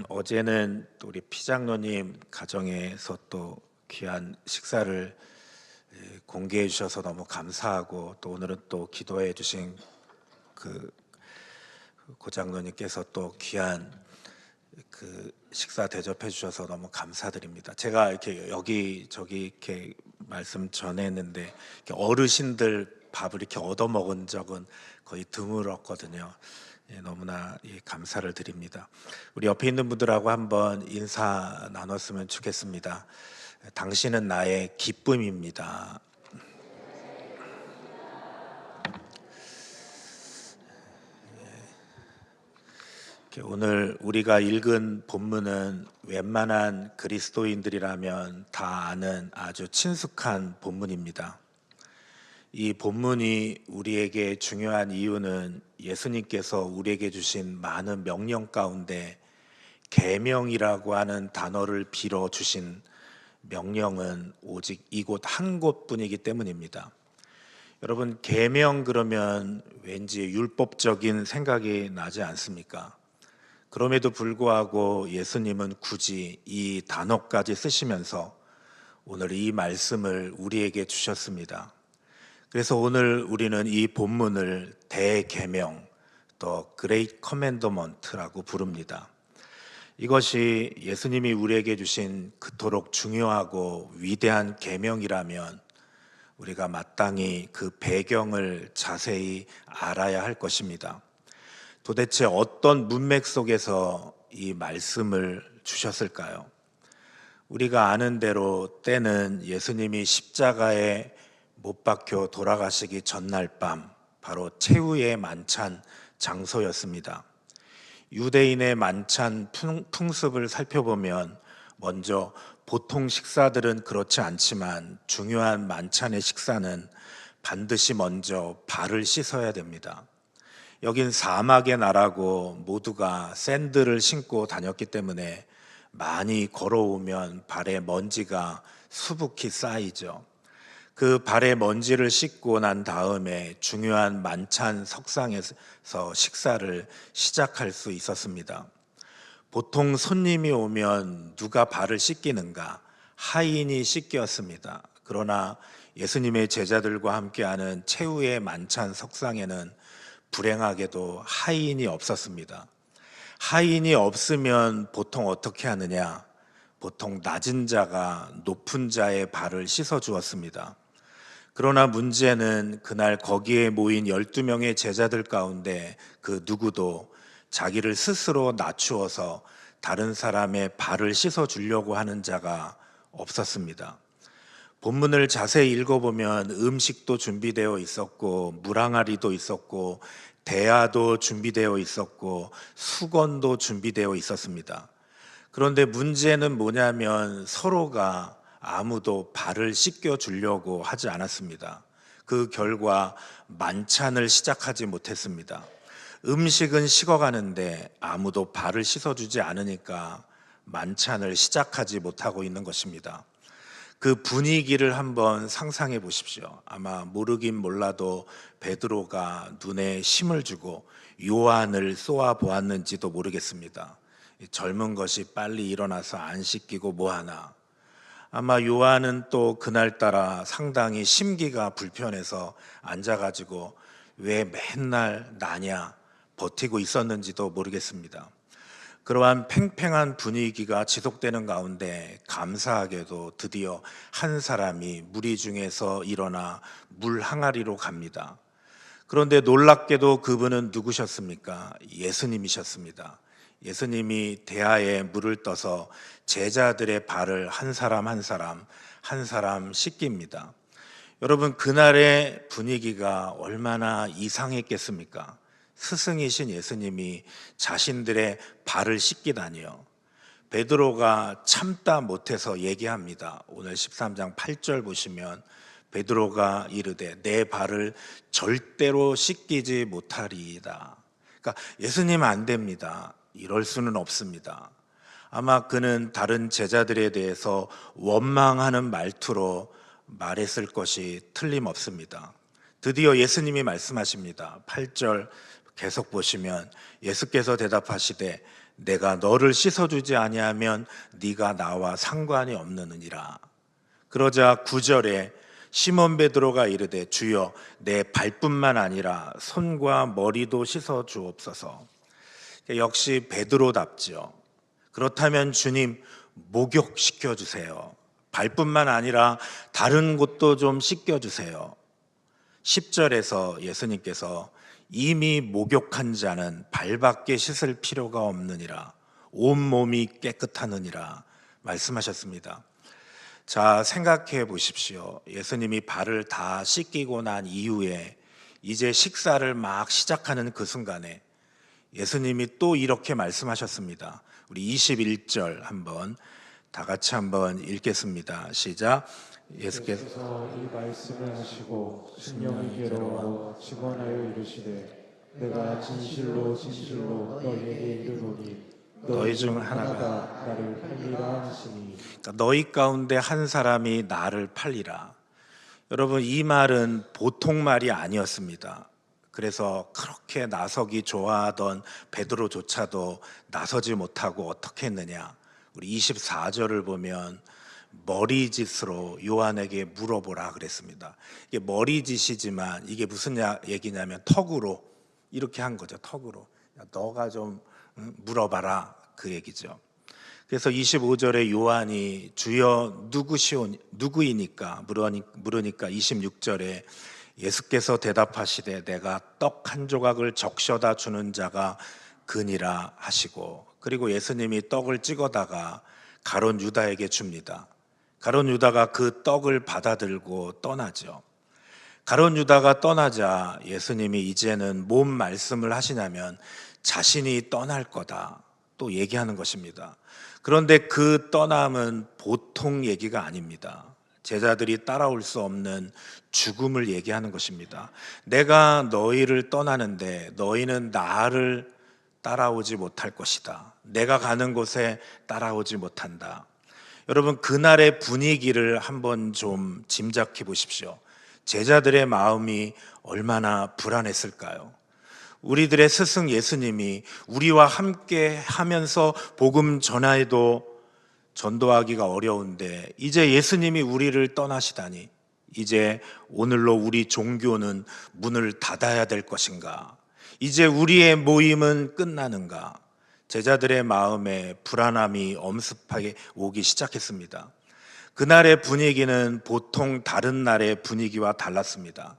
어제는 또 우리 피장로님 가정에서 또 귀한 식사를 공개해 주셔서 너무 감사하고, 또 오늘은 또 기도해 주신 그 고장로님께서 또 귀한 그 식사 대접해 주셔서 너무 감사드립니다. 제가 이렇게 여기저기 이렇게 말씀 전했는데 이렇게 어르신들 밥을 이렇게 얻어 먹은 적은 거의 드물었거든요. 너무나 감사를 드립니다. 우리 옆에 있는 분들하고 한번 인사 나눴으면 좋겠습니다. 당신은 나의 기쁨입니다. 오늘 우리가 읽은 본문은 웬만한 그리스도인들이라면 다 아는 아주 친숙한 본문입니다. 이 본문이 우리에게 중요한 이유는 예수님께서 우리에게 주신 많은 명령 가운데 계명이라고 하는 단어를 빌어 주신 명령은 오직 이곳 한 곳뿐이기 때문입니다. 여러분, 계명 그러면 왠지 율법적인 생각이 나지 않습니까? 그럼에도 불구하고 예수님은 굳이 이 단어까지 쓰시면서 오늘 이 말씀을 우리에게 주셨습니다. 그래서 오늘 우리는 이 본문을 대계명, The Great Commandment라고 부릅니다. 이것이 예수님이 우리에게 주신 그토록 중요하고 위대한 계명이라면 우리가 마땅히 그 배경을 자세히 알아야 할 것입니다. 도대체 어떤 문맥 속에서 이 말씀을 주셨을까요? 우리가 아는 대로 때는 예수님이 십자가에 못 박혀 돌아가시기 전날 밤, 바로 최후의 만찬 장소였습니다. 유대인의 만찬 풍습을 살펴보면 먼저 보통 식사들은 그렇지 않지만 중요한 만찬의 식사는 반드시 먼저 발을 씻어야 됩니다. 여긴 사막의 나라고 모두가 샌들을 신고 다녔기 때문에 많이 걸어오면 발에 먼지가 수북히 쌓이죠. 그 발에 먼지를 씻고 난 다음에 중요한 만찬 석상에서 식사를 시작할 수 있었습니다. 보통 손님이 오면 누가 발을 씻기는가? 하인이 씻겼습니다. 그러나 예수님의 제자들과 함께하는 최후의 만찬 석상에는 불행하게도 하인이 없었습니다. 하인이 없으면 보통 어떻게 하느냐? 보통 낮은 자가 높은 자의 발을 씻어 주었습니다. 그러나 문제는 그날 거기에 모인 12명의 제자들 가운데 그 누구도 자기를 스스로 낮추어서 다른 사람의 발을 씻어 주려고 하는 자가 없었습니다. 본문을 자세히 읽어보면 음식도 준비되어 있었고 물항아리도 있었고 대야도 준비되어 있었고 수건도 준비되어 있었습니다. 그런데 문제는 뭐냐면 서로가 아무도 발을 씻겨 주려고 하지 않았습니다. 그 결과 만찬을 시작하지 못했습니다. 음식은 식어가는데 아무도 발을 씻어주지 않으니까 만찬을 시작하지 못하고 있는 것입니다. 그 분위기를 한번 상상해 보십시오. 아마 모르긴 몰라도 베드로가 눈에 힘을 주고 요한을 쏘아 보았는지도 모르겠습니다. 젊은 것이 빨리 일어나서 안 씻기고 뭐하나. 아마 요한은 또 그날따라 상당히 심기가 불편해서 앉아가지고 왜 맨날 나냐 버티고 있었는지도 모르겠습니다. 그러한 팽팽한 분위기가 지속되는 가운데 감사하게도 드디어 한 사람이 무리 중에서 일어나 물 항아리로 갑니다. 그런데 놀랍게도 그분은 누구셨습니까? 예수님이셨습니다. 예수님이 대야에 물을 떠서 제자들의 발을 한 사람 한 사람 씻깁니다. 여러분, 그날의 분위기가 얼마나 이상했겠습니까? 스승이신 예수님이 자신들의 발을 씻기다니요. 베드로가 참다 못해서 얘기합니다. 오늘 13장 8절 보시면 베드로가 이르되 내 발을 절대로 씻기지 못하리이다. 그러니까 예수님 안 됩니다. 이럴 수는 없습니다. 아마 그는 다른 제자들에 대해서 원망하는 말투로 말했을 것이 틀림없습니다. 드디어 예수님이 말씀하십니다. 8절 계속 보시면 예수께서 대답하시되 내가 너를 씻어주지 아니하면 네가 나와 상관이 없느니라. 그러자 9절에 시몬 베드로가 이르되 주여 내 발뿐만 아니라 손과 머리도 씻어 주옵소서. 역시 베드로답지요. 그렇다면 주님 목욕시켜 주세요. 발뿐만 아니라 다른 곳도 좀 씻겨 주세요. 10절에서 예수님께서 이미 목욕한 자는 발밖에 씻을 필요가 없느니라, 온몸이 깨끗하느니라 말씀하셨습니다. 자, 생각해 보십시오. 예수님이 발을 다 씻기고 난 이후에 이제 식사를 막 시작하는 그 순간에 예수님이 또 이렇게 말씀하셨습니다. 우리 21절 한번 다 같이 한번 읽겠습니다. 시작. 예수께서 이 말씀을 하시고 심령에게로 증언하여 이르시되 내가 진실로 진실로 너희에게 이르노니 너희 중 하나가 나를 팔리라 하시니. 그러니까 너희 가운데 한 사람이 나를 팔리라. 여러분, 이 말은 보통 말이 아니었습니다. 그래서 그렇게 나서기 좋아하던 베드로조차도 나서지 못하고 어떻게 했느냐. 우리 24절을 보면 머리짓으로 요한에게 물어보라 그랬습니다. 이게 머리짓이지만 이게 무슨 얘기냐면 턱으로 이렇게 한 거죠. 턱으로. 너가 좀 물어봐라 그 얘기죠. 그래서 25절에 요한이 주여 누구이니까 물으니까 26절에 예수께서 대답하시되 내가 떡 한 조각을 적셔다 주는 자가 그니라 하시고, 그리고 예수님이 떡을 찍어다가 가룟 유다에게 줍니다. 가룟 유다가 그 떡을 받아들고 떠나죠. 가룟 유다가 떠나자 예수님이 이제는 뭔 말씀을 하시냐면 자신이 떠날 거다 또 얘기하는 것입니다. 그런데 그 떠남은 보통 얘기가 아닙니다. 제자들이 따라올 수 없는 죽음을 얘기하는 것입니다. 내가 너희를 떠나는데 너희는 나를 따라오지 못할 것이다. 내가 가는 곳에 따라오지 못한다. 여러분, 그날의 분위기를 한번 좀 짐작해 보십시오. 제자들의 마음이 얼마나 불안했을까요? 우리들의 스승 예수님이 우리와 함께 하면서 복음 전도하기가 어려운데 이제 예수님이 우리를 떠나시다니, 이제 오늘로 우리 종교는 문을 닫아야 될 것인가? 이제 우리의 모임은 끝나는가? 제자들의 마음에 불안함이 엄습하게 오기 시작했습니다. 그날의 분위기는 보통 다른 날의 분위기와 달랐습니다.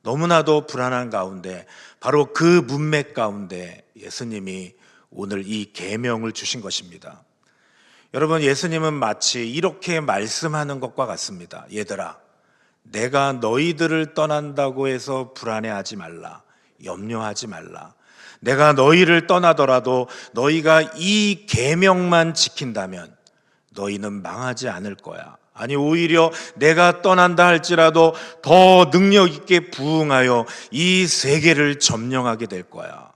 너무나도 불안한 가운데 바로 그 문맥 가운데 예수님이 오늘 이 계명을 주신 것입니다. 여러분, 예수님은 마치 이렇게 말씀하는 것과 같습니다. 얘들아, 내가 너희들을 떠난다고 해서 불안해하지 말라. 염려하지 말라. 내가 너희를 떠나더라도 너희가 이 계명만 지킨다면 너희는 망하지 않을 거야. 아니, 오히려 내가 떠난다 할지라도 더 능력 있게 부응하여 이 세계를 점령하게 될 거야.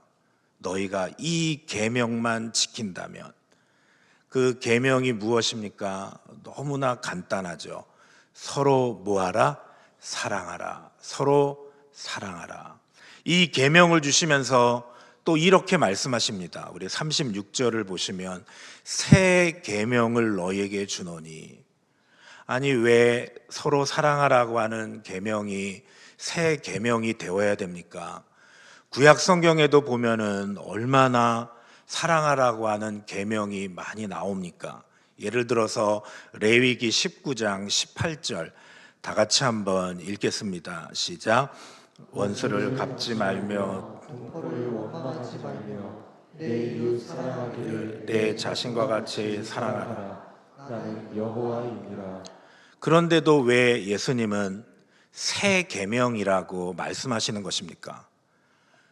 너희가 이 계명만 지킨다면. 그 계명이 무엇입니까? 너무나 간단하죠. 서로 뭐하라? 사랑하라. 서로 사랑하라. 이 계명을 주시면서 또 이렇게 말씀하십니다. 우리 36절을 보시면 새 계명을 너희에게 주노니. 아니, 왜 서로 사랑하라고 하는 계명이 새 계명이 되어야 됩니까? 구약 성경에도 보면은 얼마나 사랑하라고 하는 계명이 많이 나옵니까? 예를 들어서 레위기 19장 18절 다 같이 한번 읽겠습니다. 시작. 원수를 갚지 말며 동포를 원망하지 말며 내 이웃 사랑하기를 내 자신과 같이 사랑하라. 나는 여호와이니라. 그런데도 왜 예수님은 새 계명이라고 말씀하시는 것입니까?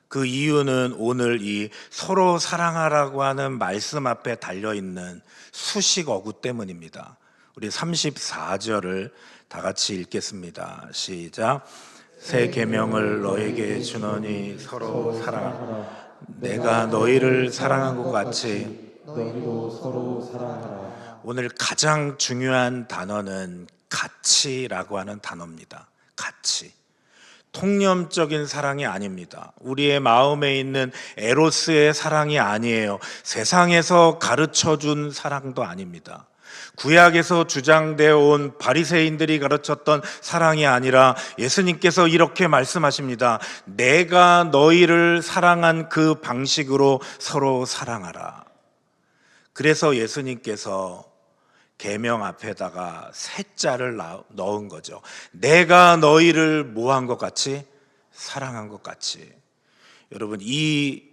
그 이유는 오늘 이 서로 사랑하라고 하는 말씀 앞에 달려있는 수식 어구 때문입니다. 우리 34절을 다 같이 읽겠습니다. 시작. 새 계명을 너에게 주노니 서로 사랑하라. 내가 너희를 사랑한 것 같이 너희도 서로 사랑하라. 오늘 가장 중요한 단어는 가치라고 하는 단어입니다. 가치. 통념적인 사랑이 아닙니다. 우리의 마음에 있는 에로스의 사랑이 아니에요. 세상에서 가르쳐준 사랑도 아닙니다. 구약에서 주장되어 온 바리새인들이 가르쳤던 사랑이 아니라 예수님께서 이렇게 말씀하십니다. 내가 너희를 사랑한 그 방식으로 서로 사랑하라. 그래서 예수님께서 계명 앞에다가 세 자를 넣은 거죠. 내가 너희를 뭐한 것 같이? 사랑한 것 같이. 여러분,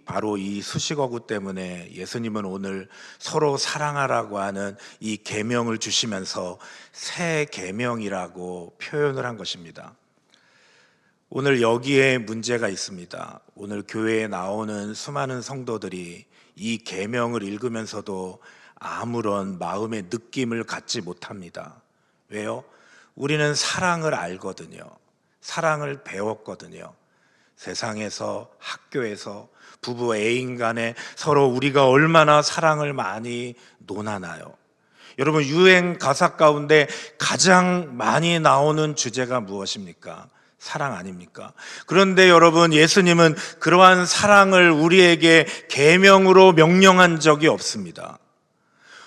바로 이 수식어구 때문에 예수님은 오늘 서로 사랑하라고 하는 이 계명을 주시면서 새 계명이라고 표현을 한 것입니다. 오늘 여기에 문제가 있습니다. 오늘 교회에 나오는 수많은 성도들이 이 계명을 읽으면서도 아무런 마음의 느낌을 갖지 못합니다. 왜요? 우리는 사랑을 알거든요. 사랑을 배웠거든요. 세상에서, 학교에서, 부부 애인 간에 서로 우리가 얼마나 사랑을 많이 논하나요? 여러분, 유행 가사 가운데 가장 많이 나오는 주제가 무엇입니까? 사랑 아닙니까? 그런데 여러분, 예수님은 그러한 사랑을 우리에게 계명으로 명령한 적이 없습니다.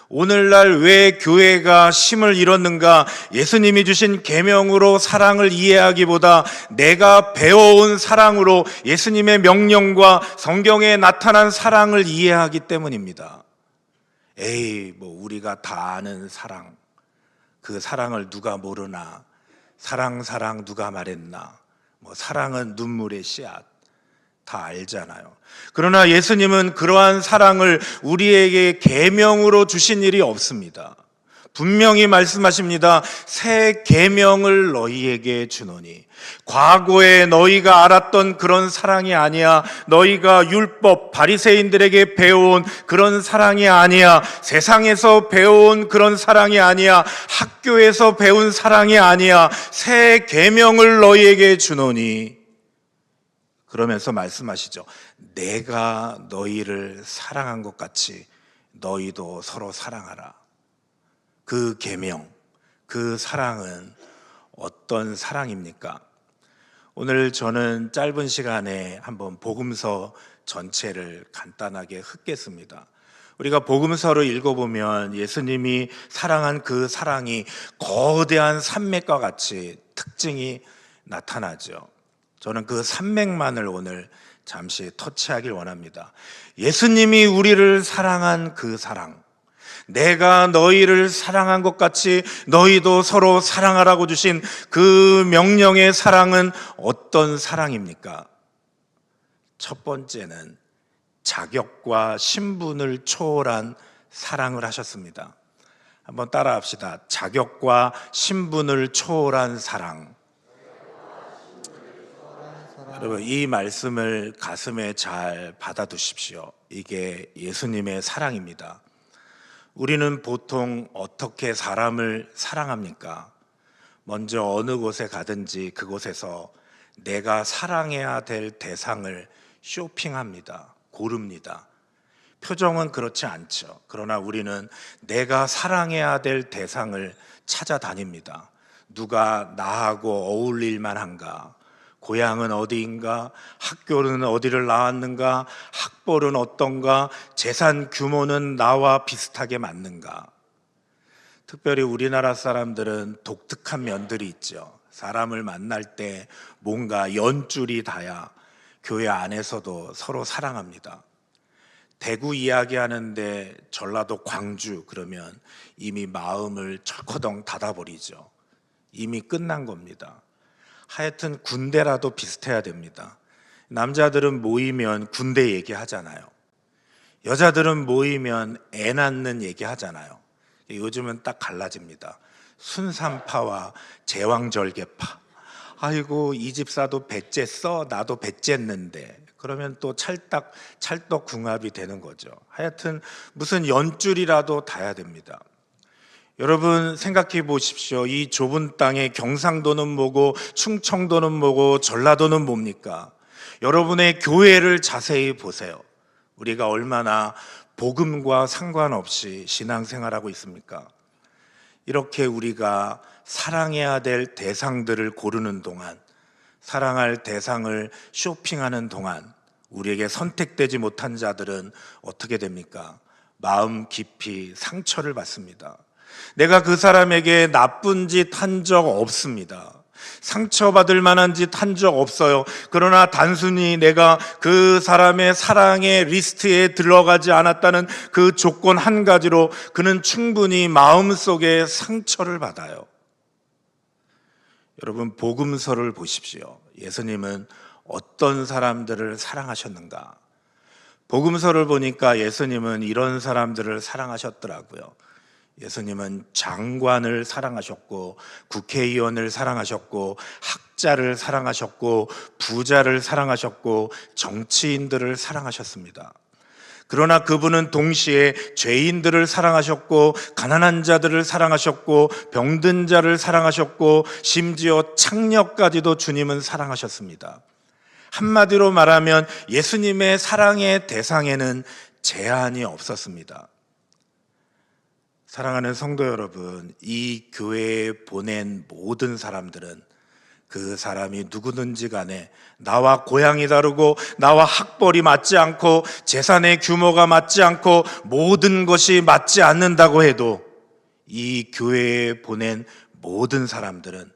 오늘날 왜 교회가 힘을 잃었는가? 예수님이 주신 계명으로 사랑을 이해하기보다 내가 배워온 사랑으로 예수님의 명령과 성경에 나타난 사랑을 이해하기 때문입니다. 뭐 우리가 다 아는 사랑, 그 사랑을 누가 모르나? 사랑 누가 말했나? 사랑은 눈물의 씨앗, 다 알잖아요. 그러나 예수님은 그러한 사랑을 우리에게 계명으로 주신 일이 없습니다. 분명히 말씀하십니다. 새 계명을 너희에게 주노니. 과거에 너희가 알았던 그런 사랑이 아니야. 너희가 율법 바리새인들에게 배워온 그런 사랑이 아니야. 세상에서 배워온 그런 사랑이 아니야. 학교에서 배운 사랑이 아니야. 새 계명을 너희에게 주노니. 그러면서 말씀하시죠. 내가 너희를 사랑한 것 같이 너희도 서로 사랑하라. 그 계명, 그 사랑은 어떤 사랑입니까? 오늘 저는 짧은 시간에 한번 복음서 전체를 간단하게 흩겠습니다. 우리가 복음서를 읽어보면 예수님이 사랑한 그 사랑이 거대한 산맥과 같이 특징이 나타나죠. 저는 그 산맥만을 오늘 잠시 터치하길 원합니다. 예수님이 우리를 사랑한 그 사랑, 내가 너희를 사랑한 것 같이 너희도 서로 사랑하라고 주신 그 명령의 사랑은 어떤 사랑입니까? 첫 번째는 자격과 신분을 초월한 사랑을 하셨습니다. 한번 따라합시다. 자격과 신분을 초월한 사랑. 여러분, 이 말씀을 가슴에 잘 받아두십시오. 이게 예수님의 사랑입니다. 우리는 보통 어떻게 사람을 사랑합니까? 먼저 어느 곳에 가든지 그곳에서 내가 사랑해야 될 대상을 쇼핑합니다. 고릅니다. 표정은 그렇지 않죠. 그러나 우리는 내가 사랑해야 될 대상을 찾아다닙니다. 누가 나하고 어울릴 만한가? 고향은 어디인가? 학교는 어디를 나왔는가? 학벌은 어떤가? 재산 규모는 나와 비슷하게 맞는가? 특별히 우리나라 사람들은 독특한 면들이 있죠. 사람을 만날 때 뭔가 연줄이 닿아야 교회 안에서도 서로 사랑합니다. 대구 이야기하는데 전라도 광주 그러면 이미 마음을 철커덩 닫아버리죠. 이미 끝난 겁니다. 하여튼 군대라도 비슷해야 됩니다. 남자들은 모이면 군대 얘기하잖아요. 여자들은 모이면 애 낳는 얘기하잖아요. 요즘은 딱 갈라집니다. 순산파와 제왕절개파. 아이고 이 집사도 배째 써, 나도 배째했는데. 그러면 또 찰떡궁합이 되는 거죠. 하여튼 무슨 연줄이라도 닿아야 됩니다. 여러분 생각해 보십시오. 이 좁은 땅에 경상도는 뭐고 충청도는 뭐고 전라도는 뭡니까? 여러분의 교회를 자세히 보세요. 우리가 얼마나 복음과 상관없이 신앙생활하고 있습니까? 이렇게 우리가 사랑해야 될 대상들을 고르는 동안 사랑할 대상을 쇼핑하는 동안 우리에게 선택되지 못한 자들은 어떻게 됩니까? 마음 깊이 상처를 받습니다. 내가 그 사람에게 나쁜 짓 한 적 없습니다. 상처받을 만한 짓 한 적 없어요. 그러나 단순히 내가 그 사람의 사랑의 리스트에 들어가지 않았다는 그 조건 한 가지로 그는 충분히 마음속에 상처를 받아요. 여러분, 복음서를 보십시오. 예수님은 어떤 사람들을 사랑하셨는가? 복음서를 보니까 예수님은 이런 사람들을 사랑하셨더라고요. 예수님은 장관을 사랑하셨고, 국회의원을 사랑하셨고, 학자를 사랑하셨고, 부자를 사랑하셨고, 정치인들을 사랑하셨습니다. 그러나 그분은 동시에 죄인들을 사랑하셨고, 가난한 자들을 사랑하셨고, 병든 자를 사랑하셨고, 심지어 창녀까지도 주님은 사랑하셨습니다. 한마디로 말하면 예수님의 사랑의 대상에는 제한이 없었습니다. 사랑하는 성도 여러분, 이 교회에 보낸 모든 사람들은 그 사람이 누구든지 간에 나와 고향이 다르고 나와 학벌이 맞지 않고 재산의 규모가 맞지 않고 모든 것이 맞지 않는다고 해도 이 교회에 보낸 모든 사람들은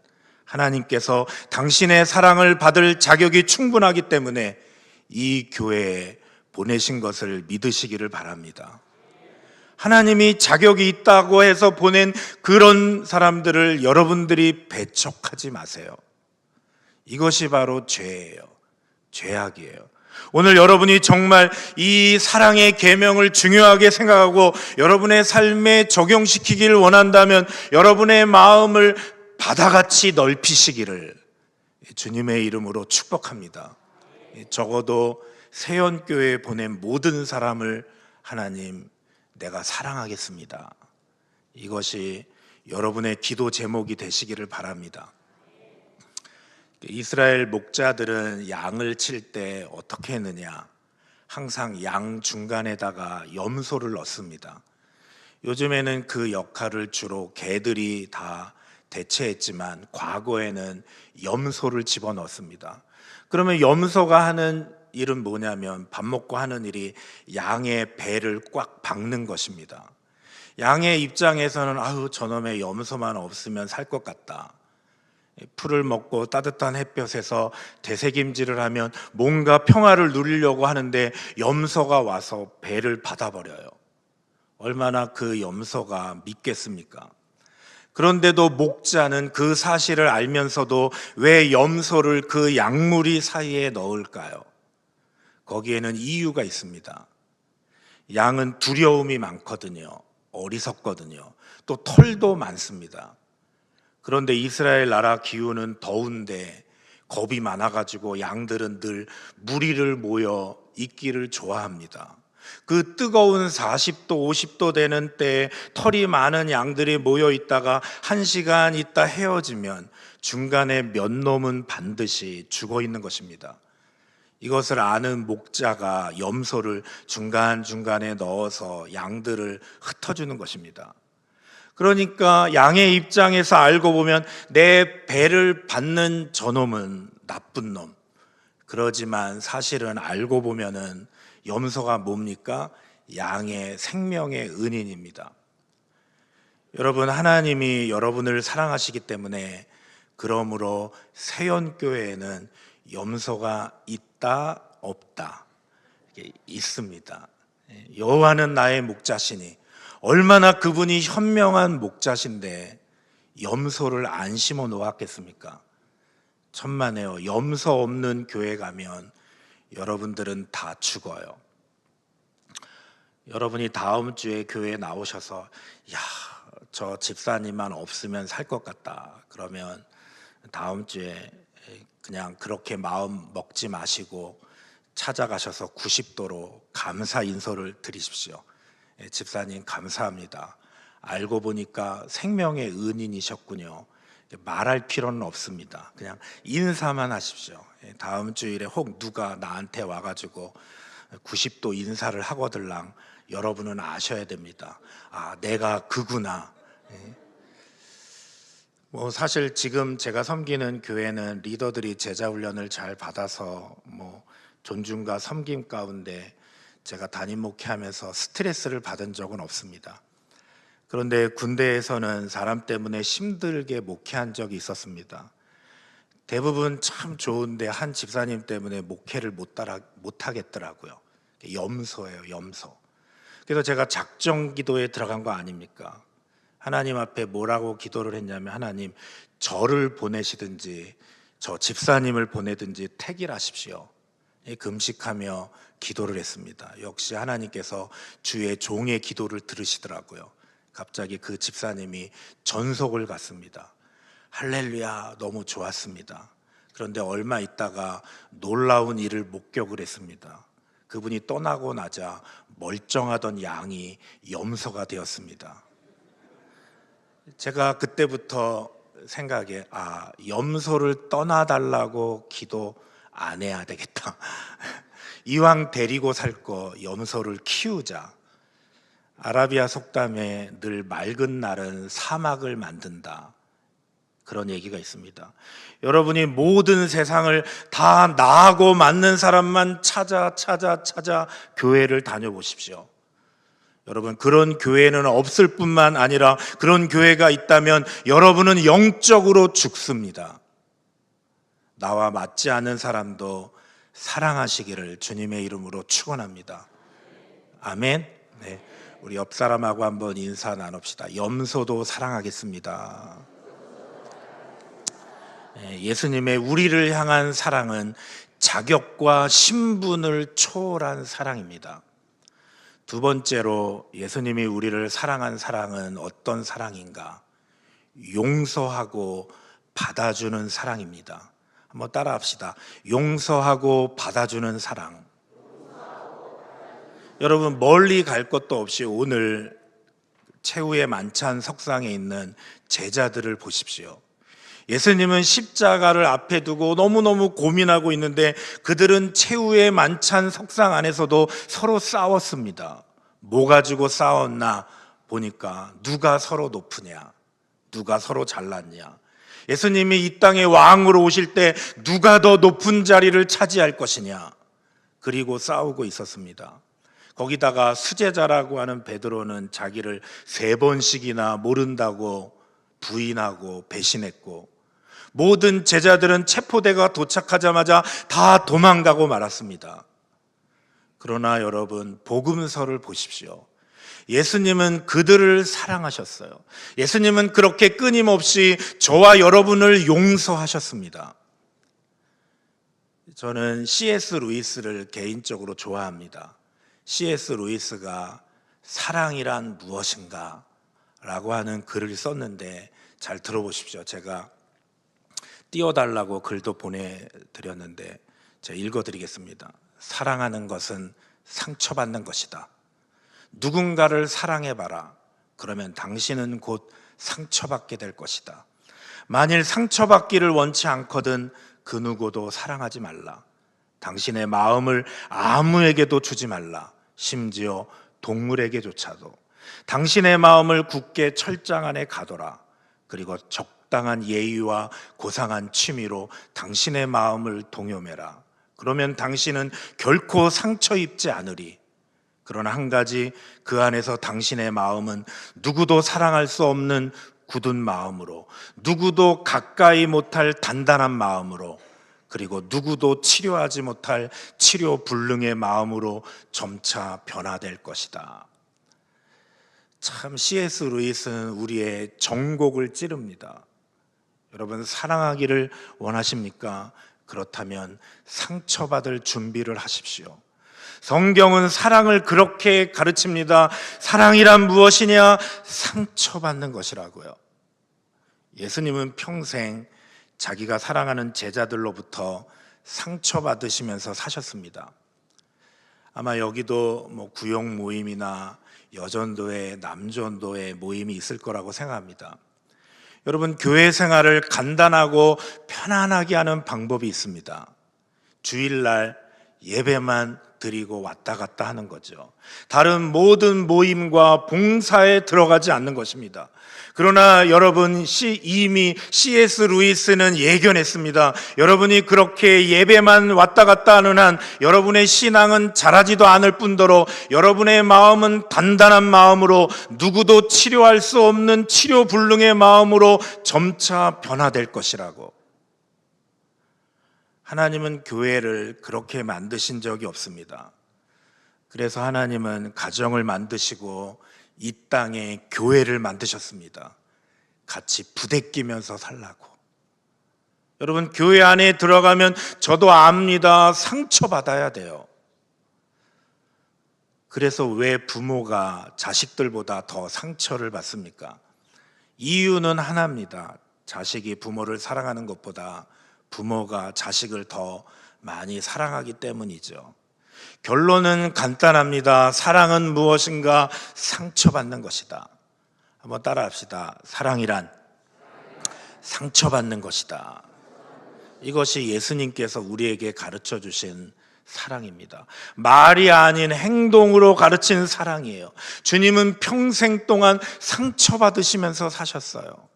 하나님께서 당신의 사랑을 받을 자격이 충분하기 때문에 이 교회에 보내신 것을 믿으시기를 바랍니다. 하나님이 자격이 있다고 해서 보낸 그런 사람들을 여러분들이 배척하지 마세요. 이것이 바로 죄예요. 죄악이에요. 오늘 여러분이 정말 이 사랑의 계명을 중요하게 생각하고 여러분의 삶에 적용시키기를 원한다면 여러분의 마음을 바다같이 넓히시기를 주님의 이름으로 축복합니다. 적어도 세연교회에 보낸 모든 사람을 하나님, 내가 사랑하겠습니다. 이것이 여러분의 기도 제목이 되시기를 바랍니다. 이스라엘 목자들은 양을 칠 때 어떻게 했느냐? 항상 양 중간에다가 염소를 넣습니다. 요즘에는 그 역할을 주로 개들이 다 대체했지만 과거에는 염소를 집어넣습니다. 그러면 염소가 하는 일은 뭐냐면 밥 먹고 하는 일이 양의 배를 꽉 박는 것입니다. 양의 입장에서는 아유, 저놈의 염소만 없으면 살 것 같다. 풀을 먹고 따뜻한 햇볕에서 되새김질을 하면 뭔가 평화를 누리려고 하는데 염소가 와서 배를 받아버려요. 얼마나 그 염소가 믿겠습니까? 그런데도 목자는 그 사실을 알면서도 왜 염소를 그 양무리 사이에 넣을까요? 거기에는 이유가 있습니다. 양은 두려움이 많거든요. 어리석거든요. 또 털도 많습니다. 그런데 이스라엘 나라 기후는 더운데 겁이 많아가지고 양들은 늘 무리를 모여 있기를 좋아합니다. 그 뜨거운 40도, 50도 되는 때에 털이 많은 양들이 모여 있다가 1시간 있다 헤어지면 중간에 몇 놈은 반드시 죽어 있는 것입니다. 이것을 아는 목자가 염소를 중간중간에 넣어서 양들을 흩어주는 것입니다. 그러니까 양의 입장에서 알고 보면 내 배를 받는 저놈은 나쁜 놈. 그러지만 사실은 알고 보면은 염소가 뭡니까? 양의 생명의 은인입니다. 여러분, 하나님이 여러분을 사랑하시기 때문에 그러므로 세연교회에는 염소가 있다 없다 있습니다. 여호와는 나의 목자시니 얼마나 그분이 현명한 목자신데 염소를 안 심어 놓았겠습니까? 천만에요. 염소 없는 교회 가면 여러분들은 다 죽어요. 여러분이 다음 주에 교회에 나오셔서 야, 저 집사님만 없으면 살 것 같다. 그러면 다음 주에 그냥 그렇게 마음 먹지 마시고 찾아가셔서 90도로 감사 인사를 드리십시오. 집사님 감사합니다. 알고 보니까 생명의 은인이셨군요. 말할 필요는 없습니다. 그냥 인사만 하십시오. 다음 주일에 혹 누가 나한테 와가지고 90도 인사를 하거들랑 여러분은 아셔야 됩니다. 아, 내가 그구나. 사실 지금 제가 섬기는 교회는 리더들이 제자 훈련을 잘 받아서 존중과 섬김 가운데 제가 담임 목회하면서 스트레스를 받은 적은 없습니다. 그런데 군대에서는 사람 때문에 힘들게 목회한 적이 있었습니다. 대부분 참 좋은데 한 집사님 때문에 목회를 못 하겠더라고요. 염소예요, 염소. 그래서 제가 작정 기도에 들어간 거 아닙니까? 하나님 앞에 뭐라고 기도를 했냐면, 하나님, 저를 보내시든지 저 집사님을 보내든지 택일하십시오. 금식하며 기도를 했습니다. 역시 하나님께서 주의 종의 기도를 들으시더라고요. 갑자기 그 집사님이 전속을 갔습니다. 할렐루야, 너무 좋았습니다. 그런데 얼마 있다가 놀라운 일을 목격을 했습니다. 그분이 떠나고 나자 멀쩡하던 양이 염소가 되었습니다. 제가 그때부터 생각에, 염소를 떠나달라고 기도 안 해야 되겠다. 이왕 데리고 살 거 염소를 키우자. 아라비아 속담에 늘 맑은 날은 사막을 만든다, 그런 얘기가 있습니다. 여러분이 모든 세상을 다 나하고 맞는 사람만 찾아 교회를 다녀보십시오. 여러분, 그런 교회는 없을 뿐만 아니라 그런 교회가 있다면 여러분은 영적으로 죽습니다. 나와 맞지 않는 사람도 사랑하시기를 주님의 이름으로 축원합니다. 아멘. 네, 우리 옆 사람하고 한번 인사 나눕시다. 염소도 사랑하겠습니다. 예수님의 우리를 향한 사랑은 자격과 신분을 초월한 사랑입니다. 두 번째로 예수님이 우리를 사랑한 사랑은 어떤 사랑인가? 용서하고 받아주는 사랑입니다. 한번 따라 합시다. 용서하고 받아주는 사랑. 여러분, 멀리 갈 것도 없이 오늘 최후의 만찬 석상에 있는 제자들을 보십시오. 예수님은 십자가를 앞에 두고 너무너무 고민하고 있는데 그들은 최후의 만찬 석상 안에서도 서로 싸웠습니다. 뭐 가지고 싸웠나 보니까 누가 서로 높으냐, 누가 서로 잘났냐. 예수님이 이 땅에 왕으로 오실 때 누가 더 높은 자리를 차지할 것이냐, 그리고 싸우고 있었습니다. 거기다가 수제자라고 하는 베드로는 자기를 3번씩이나 모른다고 부인하고 배신했고, 모든 제자들은 체포대가 도착하자마자 다 도망가고 말았습니다. 그러나 여러분, 복음서를 보십시오. 예수님은 그들을 사랑하셨어요. 예수님은 그렇게 끊임없이 저와 여러분을 용서하셨습니다. 저는 C.S. 루이스를 개인적으로 좋아합니다. C.S. 루이스가 사랑이란 무엇인가? 라고 하는 글을 썼는데 잘 들어보십시오. 제가 띄워달라고 글도 보내드렸는데 제가 읽어드리겠습니다. 사랑하는 것은 상처받는 것이다. 누군가를 사랑해봐라. 그러면 당신은 곧 상처받게 될 것이다. 만일 상처받기를 원치 않거든 그 누구도 사랑하지 말라. 당신의 마음을 아무에게도 주지 말라. 심지어 동물에게조차도. 당신의 마음을 굳게 철장 안에 가둬라. 그리고 적당한 예의와 고상한 취미로 당신의 마음을 동요매라. 그러면 당신은 결코 상처 입지 않으리. 그러나 한 가지, 그 안에서 당신의 마음은 누구도 사랑할 수 없는 굳은 마음으로, 누구도 가까이 못할 단단한 마음으로, 그리고 누구도 치료하지 못할 치료 불능의 마음으로 점차 변화될 것이다. 참, C.S. 루이스는 우리의 정곡을 찌릅니다. 여러분, 사랑하기를 원하십니까? 그렇다면 상처받을 준비를 하십시오. 성경은 사랑을 그렇게 가르칩니다. 사랑이란 무엇이냐? 상처받는 것이라고요. 예수님은 평생 자기가 사랑하는 제자들로부터 상처받으시면서 사셨습니다. 아마 여기도 구역 모임이나 여전도회, 남전도회 모임이 있을 거라고 생각합니다. 여러분, 교회 생활을 간단하고 편안하게 하는 방법이 있습니다. 주일날 예배만 드리고 왔다 갔다 하는 거죠. 다른 모든 모임과 봉사에 들어가지 않는 것입니다. 그러나 여러분, 이미 C.S. 루이스는 예견했습니다. 여러분이 그렇게 예배만 왔다 갔다 하는 한 여러분의 신앙은 자라지도 않을 뿐더러 여러분의 마음은 단단한 마음으로, 누구도 치료할 수 없는 치료불능의 마음으로 점차 변화될 것이라고. 하나님은 교회를 그렇게 만드신 적이 없습니다. 그래서 하나님은 가정을 만드시고 이 땅에 교회를 만드셨습니다. 같이 부대끼면서 살라고. 여러분, 교회 안에 들어가면 저도 압니다. 상처받아야 돼요. 그래서 왜 부모가 자식들보다 더 상처를 받습니까? 이유는 하나입니다. 자식이 부모를 사랑하는 것보다 부모가 자식을 더 많이 사랑하기 때문이죠. 결론은 간단합니다. 사랑은 무엇인가? 상처받는 것이다. 한번 따라합시다. 사랑이란 상처받는 것이다. 이것이 예수님께서 우리에게 가르쳐 주신 사랑입니다. 말이 아닌 행동으로 가르친 사랑이에요. 주님은 평생 동안 상처받으시면서 사셨어요.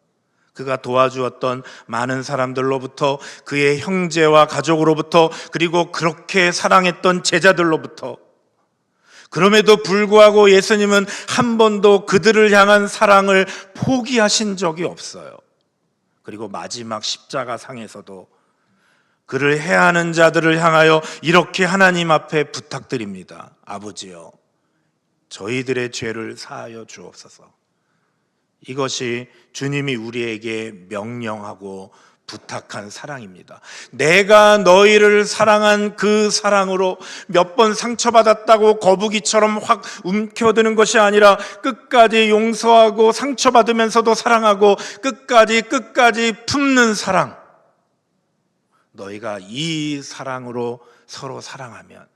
그가 도와주었던 많은 사람들로부터, 그의 형제와 가족으로부터, 그리고 그렇게 사랑했던 제자들로부터. 그럼에도 불구하고 예수님은 한 번도 그들을 향한 사랑을 포기하신 적이 없어요. 그리고 마지막 십자가 상에서도 그를 해하는 자들을 향하여 이렇게 하나님 앞에 부탁드립니다. 아버지여, 저희들의 죄를 사하여 주옵소서. 이것이 주님이 우리에게 명령하고 부탁한 사랑입니다. 내가 너희를 사랑한 그 사랑으로 몇 번 상처받았다고 거북이처럼 확 움켜드는 것이 아니라 끝까지 용서하고 상처받으면서도 사랑하고 끝까지 품는 사랑. 너희가 이 사랑으로 서로 사랑하면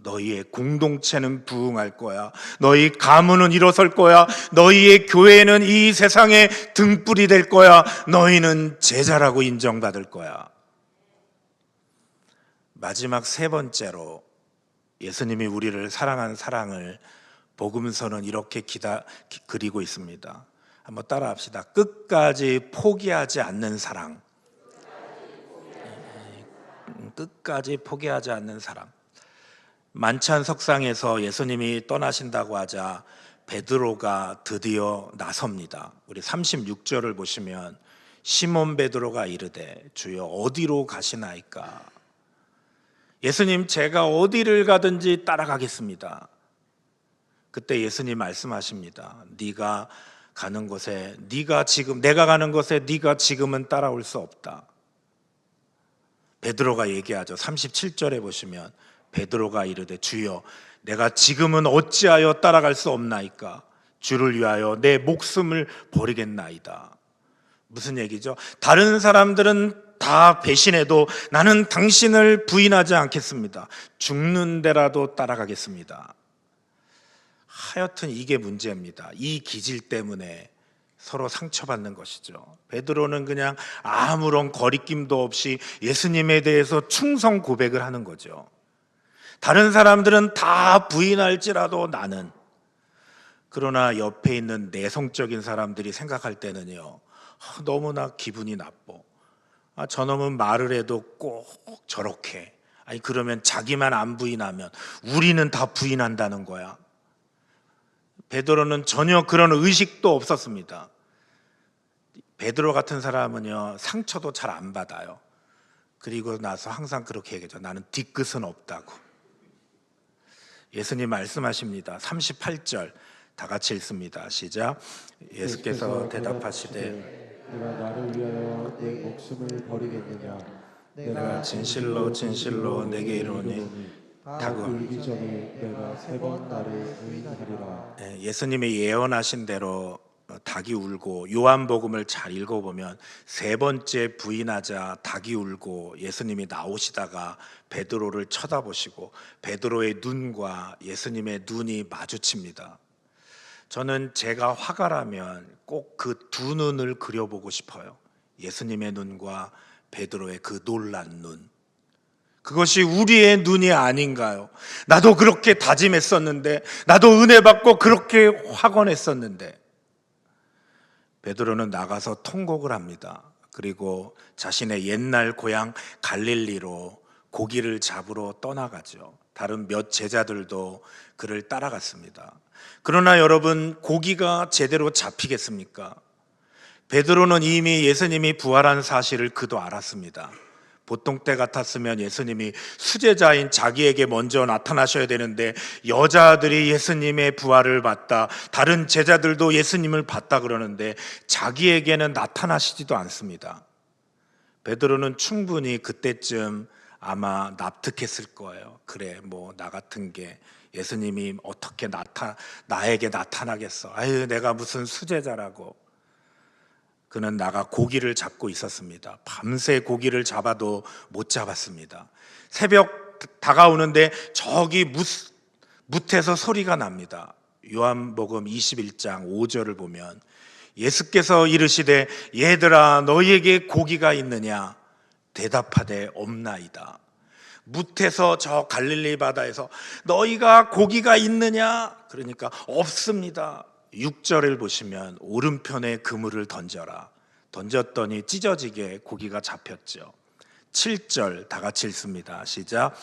너희의 공동체는 부흥할 거야. 너희 가문은 일어설 거야. 너희의 교회는 이 세상의 등불이 될 거야. 너희는 제자라고 인정받을 거야. 마지막 세 번째로 예수님이 우리를 사랑한 사랑을 복음서는 이렇게 그리고 있습니다. 한번 따라합시다. 끝까지 포기하지 않는 사랑. 끝까지 포기하지 않는 사랑. 만찬 석상에서 예수님이 떠나신다고 하자 베드로가 드디어 나섭니다. 우리 36절을 보시면 시몬 베드로가 이르되 주여 어디로 가시나이까? 예수님, 제가 어디를 가든지 따라가겠습니다. 그때 예수님 말씀하십니다. 네가 가는 곳에 내가 가는 곳에 네가 지금은 따라올 수 없다. 베드로가 얘기하죠. 37절에 보시면 베드로가 이르되 주여 내가 지금은 어찌하여 따라갈 수 없나이까? 주를 위하여 내 목숨을 버리겠나이다. 무슨 얘기죠? 다른 사람들은 다 배신해도 나는 당신을 부인하지 않겠습니다. 죽는 데라도 따라가겠습니다. 하여튼 이게 문제입니다. 이 기질 때문에 서로 상처받는 것이죠. 베드로는 그냥 아무런 거리낌도 없이 예수님에 대해서 충성 고백을 하는 거죠. 다른 사람들은 다 부인할지라도 나는. 그러나 옆에 있는 내성적인 사람들이 생각할 때는요, 너무나 기분이 나빠. 저놈은 말을 해도 꼭 저렇게. 아니 그러면 자기만 안 부인하면 우리는 다 부인한다는 거야. 베드로는 전혀 그런 의식도 없었습니다. 베드로 같은 사람은요, 상처도 잘 안 받아요. 그리고 나서 항상 그렇게 얘기하죠. 나는 뒤끝은 없다고. 예수님 말씀하십니다. 38절 다 같이 읽습니다. 시작. 예수께서 대답하시되 내가 나를 위하여 내 목숨을 버리겠느냐? 내가 진실로 내게 이르노니 닭 울기 전에 내가 3번 나를 부인하리라. 예수님이 예언하신 대로 닭이 울고, 요한복음을 잘 읽어보면 세 번째 부인하자 닭이 울고 예수님이 나오시다가 베드로를 쳐다보시고 베드로의 눈과 예수님의 눈이 마주칩니다. 저는 제가 화가라면 꼭 그 두 눈을 그려보고 싶어요. 예수님의 눈과 베드로의 그 놀란 눈. 그것이 우리의 눈이 아닌가요? 나도 그렇게 다짐했었는데, 나도 은혜 받고 그렇게 확언했었는데. 베드로는 나가서 통곡을 합니다. 그리고 자신의 옛날 고향 갈릴리로 고기를 잡으러 떠나가죠. 다른 몇 제자들도 그를 따라갔습니다. 그러나 여러분, 고기가 제대로 잡히겠습니까? 베드로는 이미 예수님이 부활한 사실을 그도 알았습니다. 보통 때 같았으면 예수님이 수제자인 자기에게 먼저 나타나셔야 되는데, 여자들이 예수님의 부활을 봤다, 다른 제자들도 예수님을 봤다 그러는데 자기에게는 나타나시지도 않습니다. 베드로는 충분히 그때쯤 아마 납득했을 거예요. 그래, 뭐 나 같은 게 예수님이 어떻게 나에게 나타나겠어. 아유, 내가 무슨 수제자라고. 그는 나가 고기를 잡고 있었습니다. 밤새 고기를 잡아도 못 잡았습니다. 새벽 다가오는데 저기 뭇에서 소리가 납니다. 요한복음 21장 5절을 보면 예수께서 이르시되 얘들아 너희에게 고기가 있느냐? 대답하되 없나이다. 뭇에서 저 갈릴리 바다에서 너희가 고기가 있느냐? 그러니까 없습니다. 6절을 보시면 오른편에 그물을 던져라. 던졌더니 찢어지게 고기가 잡혔죠. 7절 다 같이 읽습니다. 시작.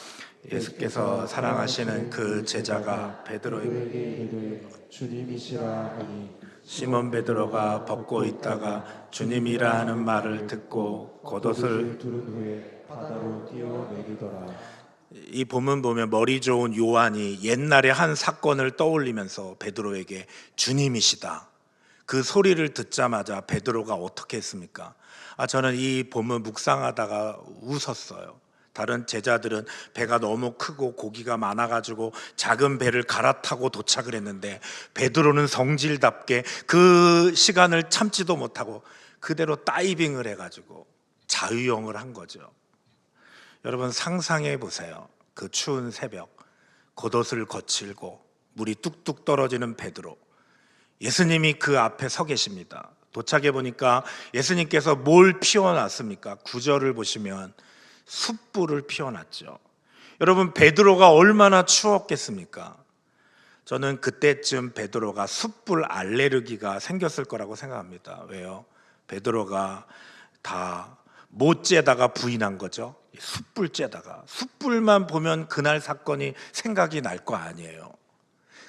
예수께서 사랑하시는 그 제자가 베드로에게 주님이시라 하니 시몬 베드로가 벗고 있다가 주님이라 하는 말을 듣고 겉옷을 두른 후에 바다로 뛰어내리더라. 이 본문 보면 머리 좋은 요한이 옛날에 한 사건을 떠올리면서 베드로에게 주님이시다, 그 소리를 듣자마자 베드로가 어떻게 했습니까? 저는 이 본문 묵상하다가 웃었어요. 다른 제자들은 배가 너무 크고 고기가 많아가지고 작은 배를 갈아타고 도착을 했는데, 베드로는 성질답게 그 시간을 참지도 못하고 그대로 다이빙을 해가지고 자유형을 한 거죠. 여러분 상상해 보세요. 그 추운 새벽, 겉옷을 거칠고 물이 뚝뚝 떨어지는 베드로, 예수님이 그 앞에 서 계십니다. 도착해 보니까 예수님께서 뭘 피워놨습니까? 9절을 보시면 숯불을 피워놨죠. 여러분 베드로가 얼마나 추웠겠습니까? 저는 그때쯤 베드로가 숯불 알레르기가 생겼을 거라고 생각합니다. 왜요? 베드로가 다 못 쬐다가 부인한 거죠. 숯불 쬐다가, 숯불만 보면 그날 사건이 생각이 날 거 아니에요.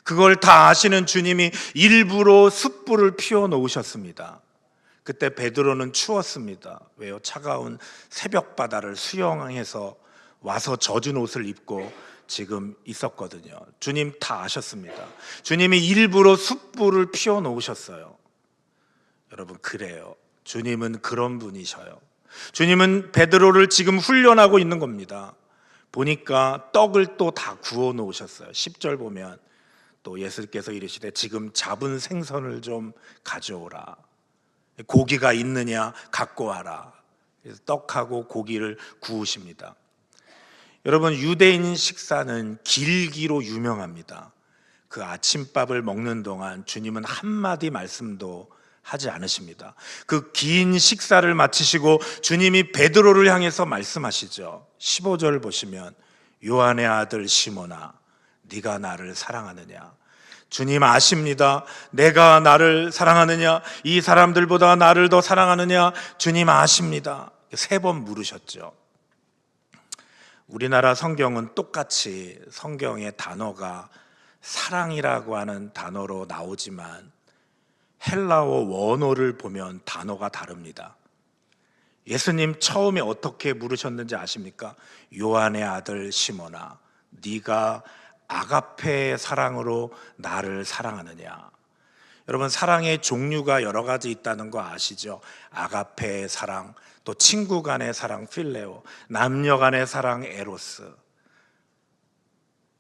그걸 다 아시는 주님이 일부러 숯불을 피워 놓으셨습니다. 그때 베드로는 추웠습니다. 왜요? 차가운 새벽 바다를 수영해서 와서 젖은 옷을 입고 지금 있었거든요. 주님 다 아셨습니다. 주님이 일부러 숯불을 피워 놓으셨어요. 여러분 그래요. 주님은 그런 분이셔요. 주님은 베드로를 지금 훈련하고 있는 겁니다. 보니까 떡을 또 다 구워 놓으셨어요. 10절 보면 또 예수께서 이르시되 지금 잡은 생선을 좀 가져오라. 고기가 있느냐 갖고 와라. 그래서 떡하고 고기를 구우십니다. 여러분 유대인 식사는 길기로 유명합니다. 그 아침밥을 먹는 동안 주님은 한마디 말씀도 하지 않으십니다. 그 긴 식사를 마치시고 주님이 베드로를 향해서 말씀하시죠. 15절 보시면 요한의 아들 시몬아 네가 나를 사랑하느냐? 주님 아십니다. 내가 나를 사랑하느냐? 이 사람들보다 나를 더 사랑하느냐? 주님 아십니다. 3번 물으셨죠. 우리나라 성경은 똑같이 성경의 단어가 사랑이라고 하는 단어로 나오지만 헬라어 원어를 보면 단어가 다릅니다. 예수님 처음에 어떻게 물으셨는지 아십니까? 요한의 아들 시몬아 네가 아가페의 사랑으로 나를 사랑하느냐? 여러분 사랑의 종류가 여러 가지 있다는 거 아시죠? 아가페의 사랑, 또 친구 간의 사랑 필레오, 남녀 간의 사랑 에로스.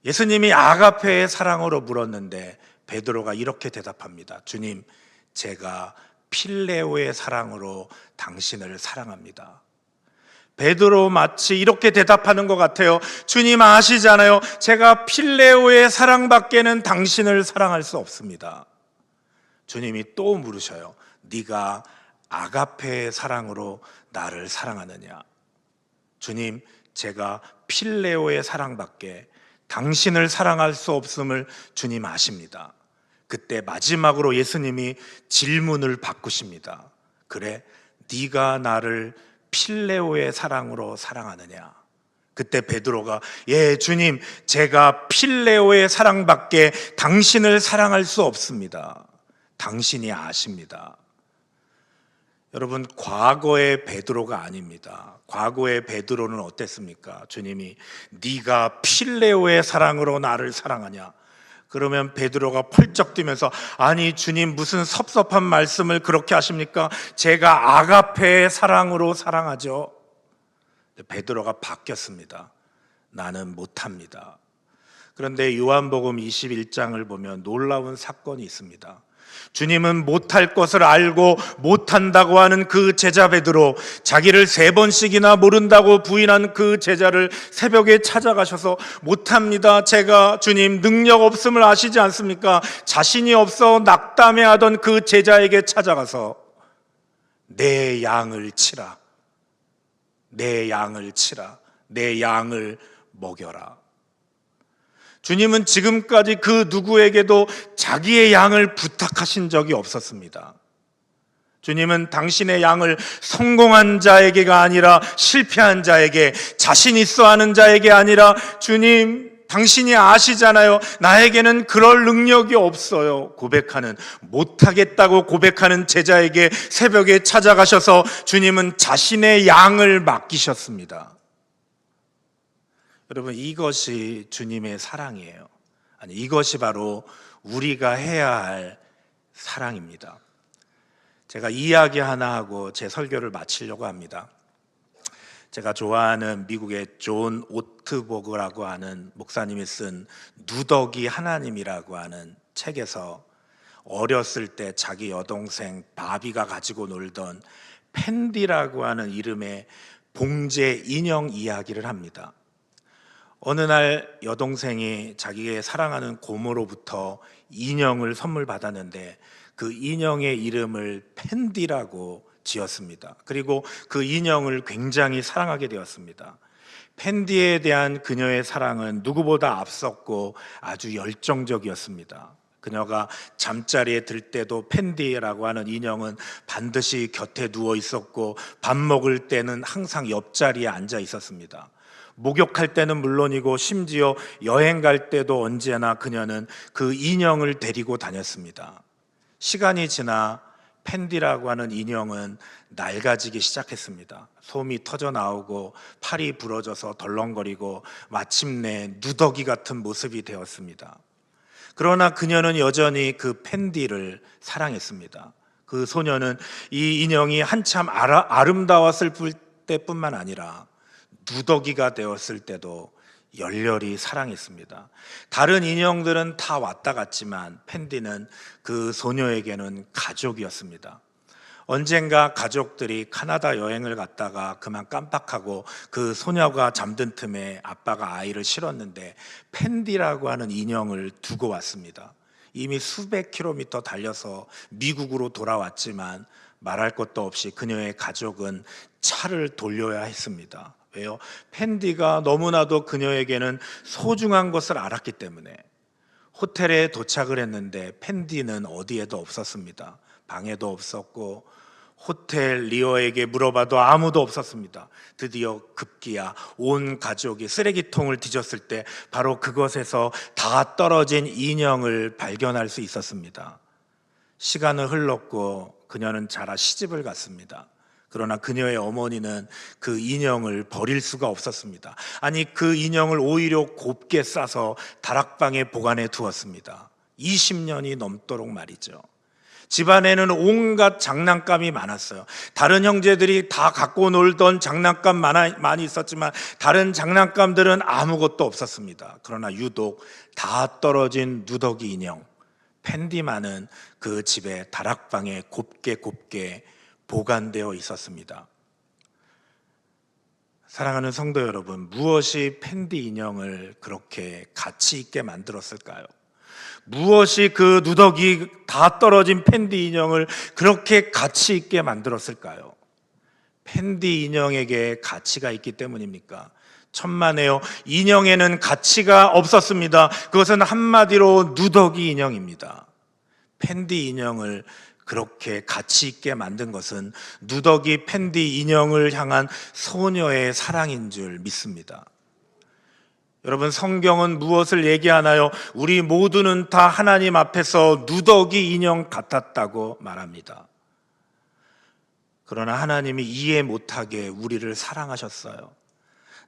예수님이 아가페의 사랑으로 물었는데 베드로가 이렇게 대답합니다. 주님, 제가 필레오의 사랑으로 당신을 사랑합니다. 베드로 마치 이렇게 대답하는 것 같아요. 주님 아시잖아요. 제가 필레오의 사랑밖에는 당신을 사랑할 수 없습니다. 주님이 또 물으셔요. 네가 아가페의 사랑으로 나를 사랑하느냐? 주님, 제가 필레오의 사랑밖에 당신을 사랑할 수 없음을 주님 아십니다. 그때 마지막으로 예수님이 질문을 바꾸십니다. 그래, 네가 나를 필레오의 사랑으로 사랑하느냐? 그때 베드로가 예, 주님, 제가 필레오의 사랑밖에 당신을 사랑할 수 없습니다. 당신이 아십니다. 여러분, 과거의 베드로가 아닙니다. 과거의 베드로는 어땠습니까? 주님이 네가 필레오의 사랑으로 나를 사랑하냐? 그러면 베드로가 펄쩍 뛰면서 아니 주님, 무슨 섭섭한 말씀을 그렇게 하십니까? 제가 아가페의 사랑으로 사랑하죠. 베드로가 바뀌었습니다. 나는 못합니다. 그런데 요한복음 21장을 보면 놀라운 사건이 있습니다. 주님은 못할 것을 알고 못한다고 하는 그 제자 베드로, 자기를 3번씩이나 모른다고 부인한 그 제자를 새벽에 찾아가셔서 못합니다, 제가 주님 능력 없음을 아시지 않습니까? 자신이 없어 낙담해하던 그 제자에게 찾아가서 내 양을 치라, 내 양을 치라, 내 양을 먹여라. 주님은 지금까지 그 누구에게도 자기의 양을 부탁하신 적이 없었습니다. 주님은 당신의 양을 성공한 자에게가 아니라 실패한 자에게, 자신 있어 하는 자에게 아니라, 주님 당신이 아시잖아요, 나에게는 그럴 능력이 없어요 고백하는, 못하겠다고 고백하는 제자에게 새벽에 찾아가셔서 주님은 자신의 양을 맡기셨습니다. 여러분, 이것이 주님의 사랑이에요. 아니, 이것이 바로 우리가 해야 할 사랑입니다. 제가 이야기 하나 하고 제 설교를 마치려고 합니다. 제가 좋아하는 미국의 존 오트보그라고 하는 목사님이 쓴 누더기 하나님이라고 하는 책에서 어렸을 때 자기 여동생 바비가 가지고 놀던 펜디라고 하는 이름의 봉제 인형 이야기를 합니다. 어느 날 여동생이 자기의 사랑하는 고모로부터 인형을 선물 받았는데 그 인형의 이름을 펜디라고 지었습니다. 그리고 그 인형을 굉장히 사랑하게 되었습니다. 펜디에 대한 그녀의 사랑은 누구보다 앞섰고 아주 열정적이었습니다. 그녀가 잠자리에 들 때도 펜디라고 하는 인형은 반드시 곁에 누워 있었고 밥 먹을 때는 항상 옆자리에 앉아 있었습니다. 목욕할 때는 물론이고 심지어 여행 갈 때도 언제나 그녀는 그 인형을 데리고 다녔습니다. 시간이 지나 펜디라고 하는 인형은 낡아지기 시작했습니다. 솜이 터져 나오고 팔이 부러져서 덜렁거리고 마침내 누더기 같은 모습이 되었습니다. 그러나 그녀는 여전히 그 펜디를 사랑했습니다. 그 소녀는 이 인형이 한참 아름다웠을 때뿐만 아니라 누더기가 되었을 때도 열렬히 사랑했습니다. 다른 인형들은 다 왔다 갔지만 펜디는 그 소녀에게는 가족이었습니다. 언젠가 가족들이 카나다 여행을 갔다가 그만 깜빡하고 그 소녀가 잠든 틈에 아빠가 아이를 실었는데 펜디라고 하는 인형을 두고 왔습니다. 이미 수백 킬로미터 달려서 미국으로 돌아왔지만 말할 것도 없이 그녀의 가족은 차를 돌려야 했습니다. 왜요? 펜디가 너무나도 그녀에게는 소중한 것을 알았기 때문에. 호텔에 도착을 했는데 펜디는 어디에도 없었습니다. 방에도 없었고 호텔 리어에게 물어봐도 아무도 없었습니다. 드디어 급기야 온 가족이 쓰레기통을 뒤졌을 때 바로 그것에서 다 떨어진 인형을 발견할 수 있었습니다. 시간은 흘렀고 그녀는 자라 시집을 갔습니다. 그러나 그녀의 어머니는 그 인형을 버릴 수가 없었습니다. 아니, 그 인형을 오히려 곱게 싸서 다락방에 보관해 두었습니다. 20년이 넘도록 말이죠. 집안에는 온갖 장난감이 많았어요. 다른 형제들이 다 갖고 놀던 장난감 많이 있었지만 다른 장난감들은 아무것도 없었습니다. 그러나 유독 다 떨어진 누더기 인형 펜디만은 그 집의 다락방에 곱게 보관되어 있었습니다. 사랑하는 성도 여러분, 무엇이 펜디 인형을 그렇게 가치 있게 만들었을까요? 무엇이 그 누더기 다 떨어진 펜디 인형을 그렇게 가치 있게 만들었을까요? 펜디 인형에게 가치가 있기 때문입니까? 천만에요. 인형에는 가치가 없었습니다. 그것은 한마디로 누더기 인형입니다. 펜디 인형을 그렇게 가치 있게 만든 것은 누더기 펜디 인형을 향한 소녀의 사랑인 줄 믿습니다. 여러분, 성경은 무엇을 얘기하나요? 우리 모두는 다 하나님 앞에서 누더기 인형 같았다고 말합니다. 그러나 하나님이 이해 못하게 우리를 사랑하셨어요.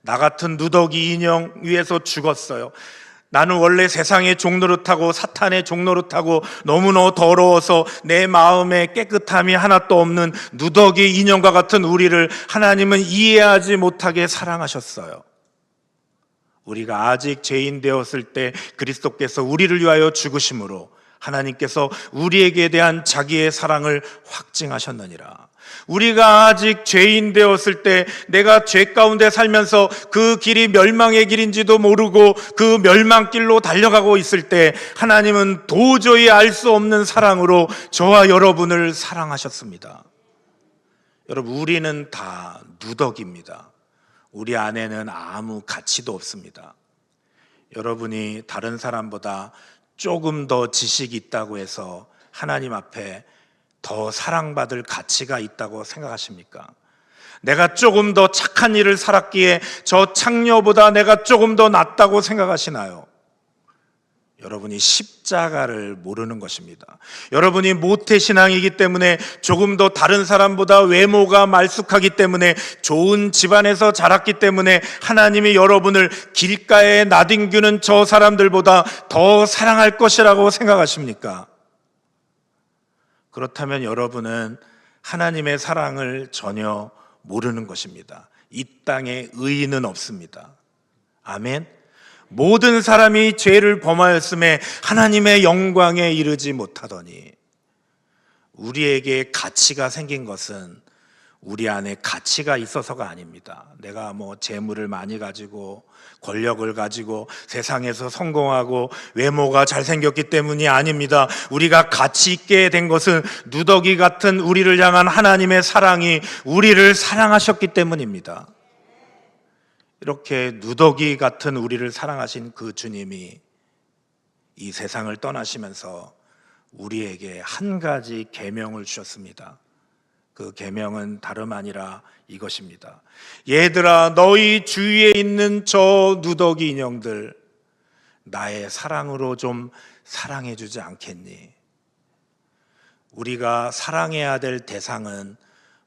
나 같은 누더기 인형 위에서 죽었어요. 나는 원래 세상의 종노릇하고 사탄의 종노릇하고 너무나 더러워서 내 마음에 깨끗함이 하나도 없는 누더기 인형과 같은 우리를 하나님은 이해하지 못하게 사랑하셨어요. 우리가 아직 죄인 되었을 때 그리스도께서 우리를 위하여 죽으심으로 하나님께서 우리에게 대한 자기의 사랑을 확증하셨느니라. 우리가 아직 죄인 되었을 때, 내가 죄 가운데 살면서 그 길이 멸망의 길인지도 모르고 그 멸망길로 달려가고 있을 때 하나님은 도저히 알 수 없는 사랑으로 저와 여러분을 사랑하셨습니다. 여러분, 우리는 다 누더기입니다. 우리 안에는 아무 가치도 없습니다. 여러분이 다른 사람보다 조금 더 지식이 있다고 해서 하나님 앞에 더 사랑받을 가치가 있다고 생각하십니까? 내가 조금 더 착한 일을 살았기에 저 창녀보다 내가 조금 더 낫다고 생각하시나요? 여러분이 십자가를 모르는 것입니다. 여러분이 모태신앙이기 때문에, 조금 더 다른 사람보다 외모가 말쑥하기 때문에, 좋은 집안에서 자랐기 때문에 하나님이 여러분을 길가에 나뒹구는 저 사람들보다 더 사랑할 것이라고 생각하십니까? 그렇다면 여러분은 하나님의 사랑을 전혀 모르는 것입니다. 이 땅에 의인은 없습니다. 아멘. 모든 사람이 죄를 범하였음에 하나님의 영광에 이르지 못하더니, 우리에게 가치가 생긴 것은 우리 안에 가치가 있어서가 아닙니다. 내가 재물을 많이 가지고 권력을 가지고 세상에서 성공하고 외모가 잘생겼기 때문이 아닙니다. 우리가 가치 있게 된 것은 누더기 같은 우리를 향한 하나님의 사랑이 우리를 사랑하셨기 때문입니다. 이렇게 누더기 같은 우리를 사랑하신 그 주님이 이 세상을 떠나시면서 우리에게 한 가지 계명을 주셨습니다. 그 계명은 다름 아니라 이것입니다. 얘들아, 너희 주위에 있는 저 누더기 인형들 나의 사랑으로 좀 사랑해 주지 않겠니? 우리가 사랑해야 될 대상은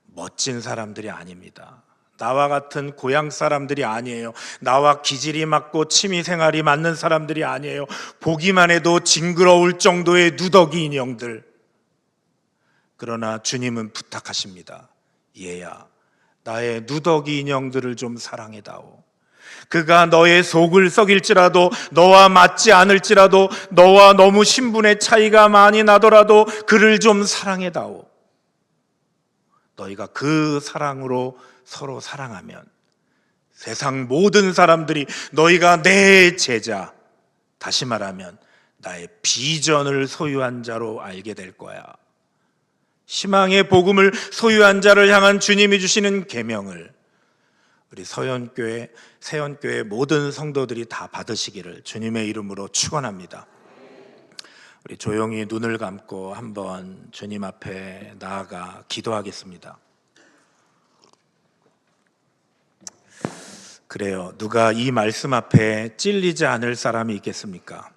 멋진 사람들이 아닙니다. 나와 같은 고향 사람들이 아니에요. 나와 기질이 맞고 취미 생활이 맞는 사람들이 아니에요. 보기만 해도 징그러울 정도의 누더기 인형들. 그러나 주님은 부탁하십니다. 얘야, 나의 누더기 인형들을 좀 사랑해다오. 그가 너의 속을 썩일지라도, 너와 맞지 않을지라도, 너와 너무 신분의 차이가 많이 나더라도 그를 좀 사랑해다오. 너희가 그 사랑으로 서로 사랑하면 세상 모든 사람들이 너희가 내 제자, 다시 말하면 나의 비전을 소유한 자로 알게 될 거야. 희망의 복음을 소유한 자를 향한 주님이 주시는 계명을 우리 서연교회, 세연교회 모든 성도들이 다 받으시기를 주님의 이름으로 축원합니다. 우리 조용히 눈을 감고 한번 주님 앞에 나아가 기도하겠습니다. 그래요. 누가 이 말씀 앞에 찔리지 않을 사람이 있겠습니까?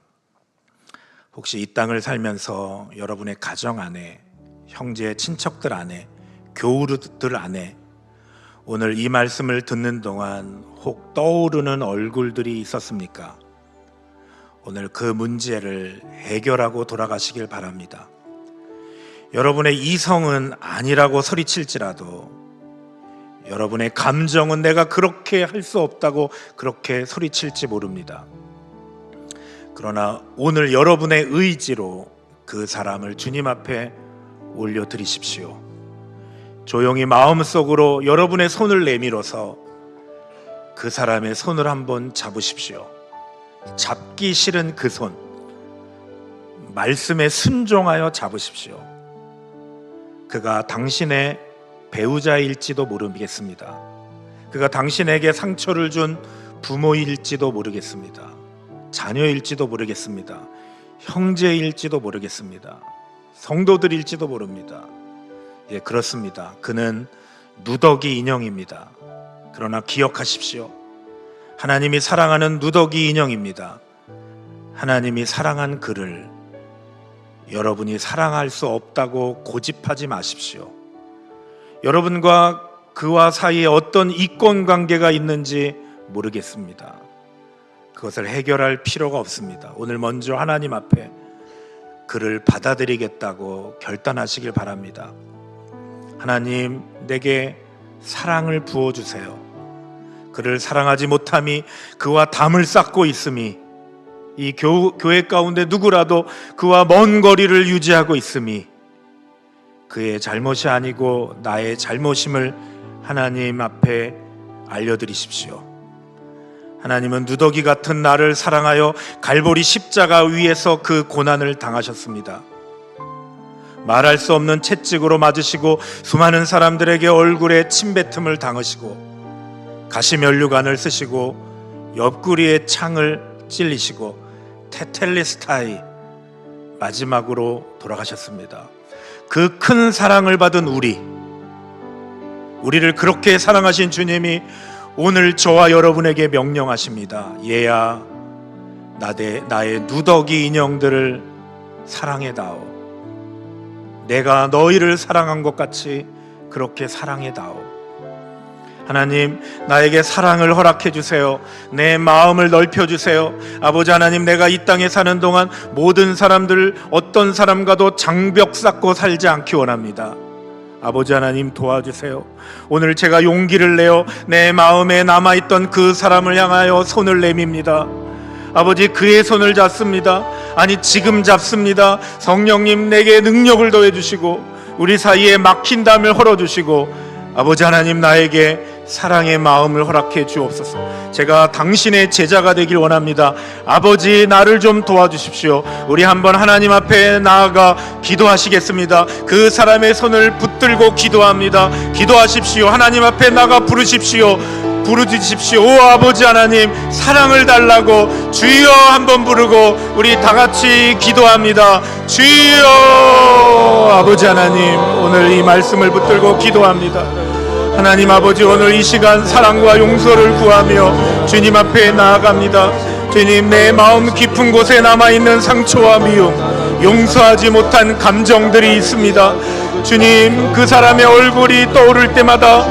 혹시 이 땅을 살면서 여러분의 가정 안에, 형제, 친척들 안에, 교우들 안에 오늘 이 말씀을 듣는 동안 혹 떠오르는 얼굴들이 있었습니까? 오늘 그 문제를 해결하고 돌아가시길 바랍니다. 여러분의 이성은 아니라고 소리칠지라도, 여러분의 감정은 내가 그렇게 할 수 없다고 그렇게 소리칠지 모릅니다. 그러나 오늘 여러분의 의지로 그 사람을 주님 앞에 올려드리십시오. 조용히 마음속으로 여러분의 손을 내밀어서 그 사람의 손을 한번 잡으십시오. 잡기 싫은 그 손, 말씀에 순종하여 잡으십시오. 그가 당신의 배우자일지도 모르겠습니다. 그가 당신에게 상처를 준 부모일지도 모르겠습니다. 자녀일지도 모르겠습니다. 형제일지도 모르겠습니다. 성도들일지도 모릅니다. 예, 그렇습니다. 그는 누더기 인형입니다. 그러나 기억하십시오. 하나님이 사랑하는 누더기 인형입니다. 하나님이 사랑한 그를 여러분이 사랑할 수 없다고 고집하지 마십시오. 여러분과 그와 사이에 어떤 이권 관계가 있는지 모르겠습니다. 그것을 해결할 필요가 없습니다. 오늘 먼저 하나님 앞에 그를 받아들이겠다고 결단하시길 바랍니다. 하나님, 내게 사랑을 부어주세요. 그를 사랑하지 못함이 그와 담을 쌓고 있음이, 이 교회 가운데 누구라도 그와 먼 거리를 유지하고 있음이 그의 잘못이 아니고 나의 잘못임을 하나님 앞에 알려드리십시오. 하나님은 누더기 같은 나를 사랑하여 갈보리 십자가 위에서 그 고난을 당하셨습니다. 말할 수 없는 채찍으로 맞으시고 수많은 사람들에게 얼굴에 침뱉음을 당하시고 가시면류관을 쓰시고 옆구리에 창을 찔리시고 테텔레스타이 마지막으로 돌아가셨습니다. 그 큰 사랑을 받은 우리를 그렇게 사랑하신 주님이 오늘 저와 여러분에게 명령하십니다. 얘야, 나의 누더기 인형들을 사랑해다오. 내가 너희를 사랑한 것 같이 그렇게 사랑해다오. 하나님, 나에게 사랑을 허락해 주세요. 내 마음을 넓혀 주세요. 아버지 하나님, 내가 이 땅에 사는 동안 모든 사람들 어떤 사람과도 장벽 쌓고 살지 않기 원합니다. 아버지 하나님, 도와주세요. 오늘 제가 용기를 내어 내 마음에 남아있던 그 사람을 향하여 손을 내밉니다. 아버지, 그의 손을 잡습니다. 아니, 지금 잡습니다. 성령님, 내게 능력을 더해주시고 우리 사이에 막힌 담을 헐어주시고 아버지 하나님, 나에게 사랑의 마음을 허락해 주옵소서. 제가 당신의 제자가 되길 원합니다. 아버지, 나를 좀 도와주십시오. 우리 한번 하나님 앞에 나아가 기도하시겠습니다. 그 사람의 손을 붙들고 기도합니다. 기도하십시오. 하나님 앞에 나가 부르십시오. 부르짖으십시오. 오 아버지 하나님, 사랑을 달라고 주여 한번 부르고 우리 다 같이 기도합니다. 주여. 아버지 하나님, 오늘 이 말씀을 붙들고 기도합니다. 하나님 아버지, 오늘 이 시간 사랑과 용서를 구하며 주님 앞에 나아갑니다. 주님, 내 마음 깊은 곳에 남아있는 상처와 미움, 용서하지 못한 감정들이 있습니다. 주님, 그 사람의 얼굴이 떠오를 때마다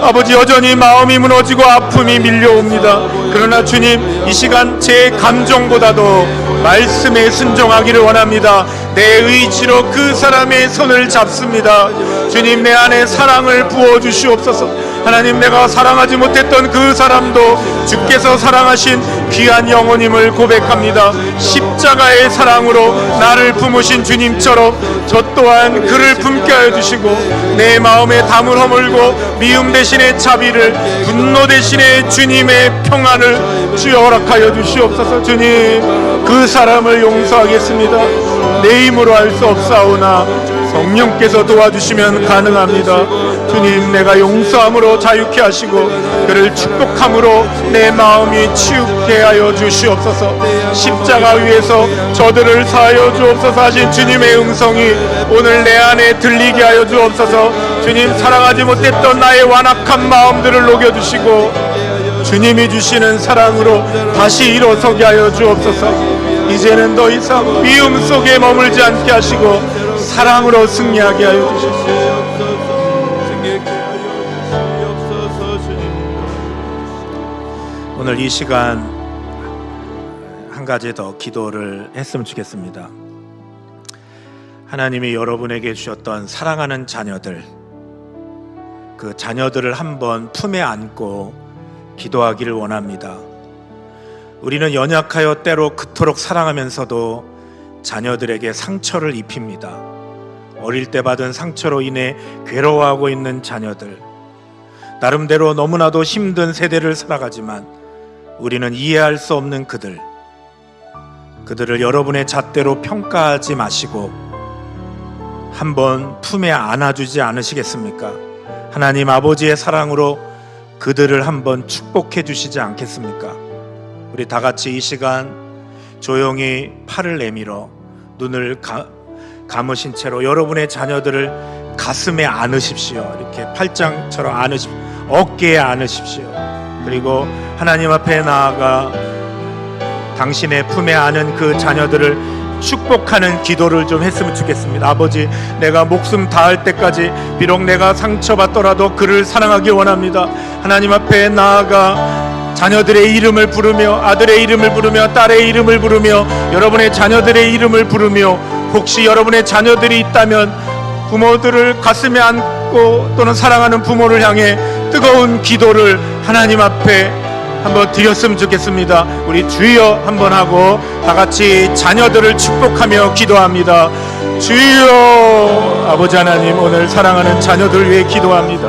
아버지, 여전히 마음이 무너지고 아픔이 밀려옵니다. 그러나 주님, 이 시간 제 감정보다도 말씀에 순종하기를 원합니다. 내 의지로 그 사람의 손을 잡습니다. 주님, 내 안에 사랑을 부어주시옵소서. 하나님, 내가 사랑하지 못했던 그 사람도 주께서 사랑하신 귀한 영혼임을 고백합니다. 십자가의 사랑으로 나를 품으신 주님처럼 저 또한 그를 품게 하여 주시고 내 마음에 담을 허물고 미움 대신에 자비를, 분노 대신에 주님의 평안을 주여 허락하여 주시옵소서. 주님, 그 사람을 용서하겠습니다. 내 힘으로 할 수 없사오나 성령께서 도와주시면 가능합니다. 주님, 내가 용서함으로 자유케 하시고 그를 축복함으로 내 마음이 치유케 하여 주시옵소서. 십자가 위에서 저들을 사하여 주옵소서 하신 주님의 음성이 오늘 내 안에 들리게 하여 주옵소서. 주님, 사랑하지 못했던 나의 완악한 마음들을 녹여주시고 주님이 주시는 사랑으로 다시 일어서게 하여 주옵소서. 이제는 더 이상 미움 속에 머물지 않게 하시고 사랑으로 승리하게 하여 주십시오. 오늘 이 시간 한 가지 더 기도를 했으면 좋겠습니다. 하나님이 여러분에게 주셨던 사랑하는 자녀들, 그 자녀들을 한번 품에 안고 기도하기를 원합니다. 우리는 연약하여 때로 그토록 사랑하면서도 자녀들에게 상처를 입힙니다. 어릴 때 받은 상처로 인해 괴로워하고 있는 자녀들, 나름대로 너무나도 힘든 세대를 살아가지만 우리는 이해할 수 없는 그들을 여러분의 잣대로 평가하지 마시고 한번 품에 안아주지 않으시겠습니까? 하나님 아버지의 사랑으로 그들을 한번 축복해 주시지 않겠습니까? 우리 다 같이 이 시간 조용히 팔을 내밀어 눈을 감으신 채로 여러분의 자녀들을 가슴에 안으십시오. 이렇게 팔짱처럼 안으십시오. 어깨에 안으십시오. 그리고 하나님 앞에 나아가 당신의 품에 안은 그 자녀들을 축복하는 기도를 좀 했으면 좋겠습니다. 아버지, 내가 목숨 다할 때까지 비록 내가 상처받더라도 그를 사랑하기 원합니다. 하나님 앞에 나아가 자녀들의 이름을 부르며, 아들의 이름을 부르며, 딸의 이름을 부르며, 여러분의 자녀들의 이름을 부르며, 혹시 여러분의 자녀들이 있다면 부모들을 가슴에 안고 또는 사랑하는 부모를 향해 뜨거운 기도를 하나님 앞에 한번 드렸으면 좋겠습니다. 우리 주여 한번 하고 다 같이 자녀들을 축복하며 기도합니다. 주여. 아버지 하나님, 오늘 사랑하는 자녀들을 위해 기도합니다.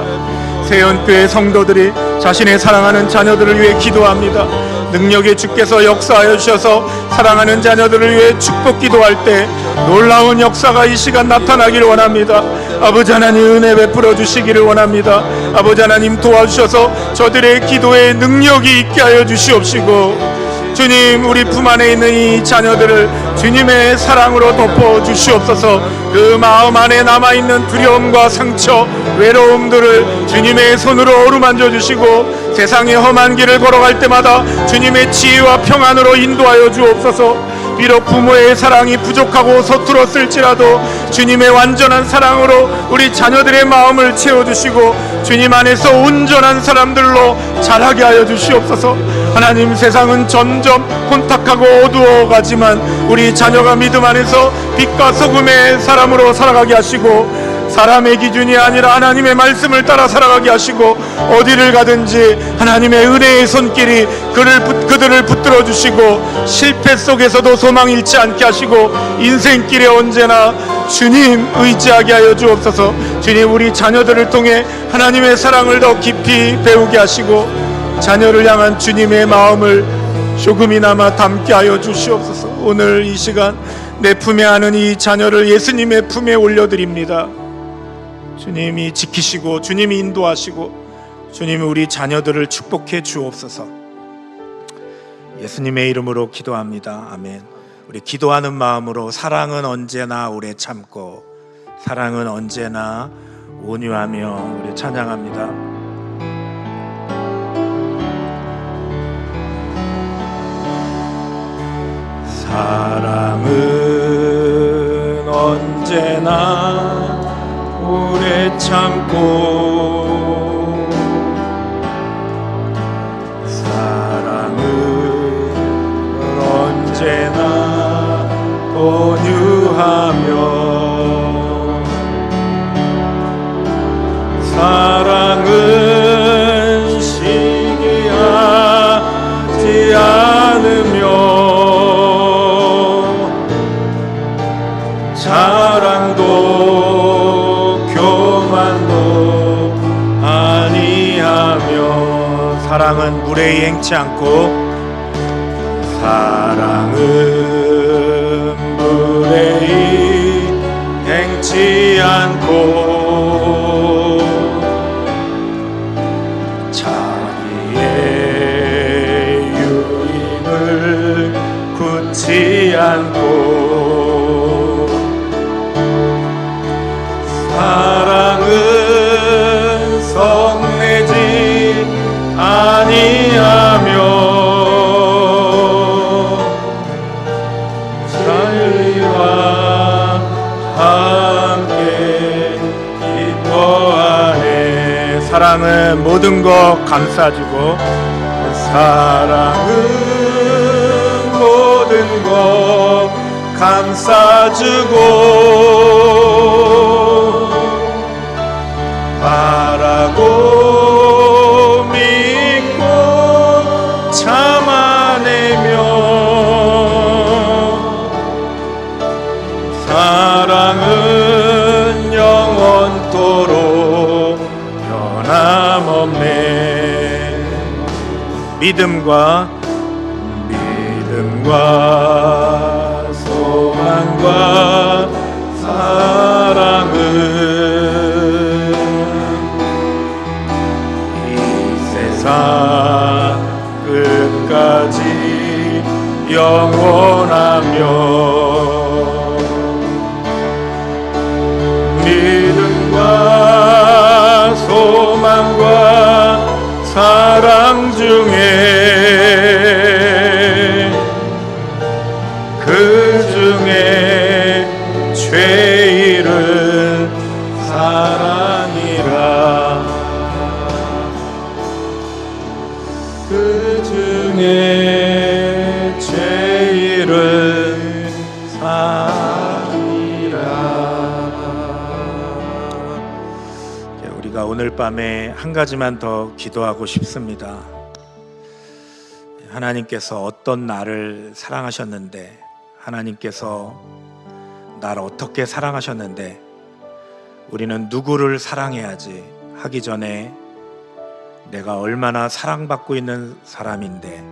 세연교회 성도들이 자신의 사랑하는 자녀들을 위해 기도합니다. 능력의 주께서 역사하여 주셔서 사랑하는 자녀들을 위해 축복 기도할 때 놀라운 역사가 이 시간 나타나기를 원합니다. 아버지 하나님, 은혜 베풀어 주시기를 원합니다. 아버지 하나님, 도와주셔서 저들의 기도에 능력이 있게 하여 주시옵시고, 주님, 우리 품 안에 있는 이 자녀들을 주님의 사랑으로 덮어 주시옵소서. 그 마음 안에 남아있는 두려움과 상처, 외로움들을 주님의 손으로 어루만져 주시고, 세상의 험한 길을 걸어갈 때마다 주님의 지혜와 평안으로 인도하여 주옵소서. 비록 부모의 사랑이 부족하고 서툴었을지라도 주님의 완전한 사랑으로 우리 자녀들의 마음을 채워주시고 주님 안에서 온전한 사람들로 자라게 하여 주시옵소서. 하나님, 세상은 점점 혼탁하고 어두워가지만 우리 자녀가 믿음 안에서 빛과 소금의 사람으로 살아가게 하시고, 사람의 기준이 아니라 하나님의 말씀을 따라 살아가게 하시고, 어디를 가든지 하나님의 은혜의 손길이 그들을 붙들어 주시고, 실패 속에서도 소망 잃지 않게 하시고, 인생길에 언제나 주님 의지하게 하여 주옵소서. 주님, 우리 자녀들을 통해 하나님의 사랑을 더 깊이 배우게 하시고, 자녀를 향한 주님의 마음을 조금이나마 담게 하여 주시옵소서. 오늘 이 시간 내 품에 안은 이 자녀를 예수님의 품에 올려드립니다. 주님이 지키시고 주님이 인도하시고 주님이 우리 자녀들을 축복해 주옵소서. 예수님의 이름으로 기도합니다. 아멘. 우리 기도하는 마음으로 사랑은 언제나 오래 참고 사랑은 언제나 온유하며 우리 찬양합니다. 사랑은 언제나 오래 참고 사랑은 언제나 온유하며 사랑은 시기하지 않으며 자랑도 교만도 아니하며 사랑은 무례히 행치 않고 사랑은 무례히 행치 않고 자기의 유익을 굳지 않고 사랑은 성내지 아니하며 자유와 함께 기뻐하네. 사랑은 모든 것 감싸주고 사랑은 모든 것 감싸주고 바라고 믿고 참아내며 사랑은 영원토록 변함없네. 믿음과 소망과 사랑은 이 영원하며 믿음과 소망과 사랑 중에 그 중에 죄일은 사랑이라 그 중에 죄일은 사랑이라. 우리가 오늘 밤에 한 가지만 더 기도하고 싶습니다. 하나님께서 어떤 나를 사랑하셨는데, 하나님께서 나를 어떻게 사랑하셨는데 우리는 누구를 사랑해야지 하기 전에 내가 얼마나 사랑받고 있는 사람인데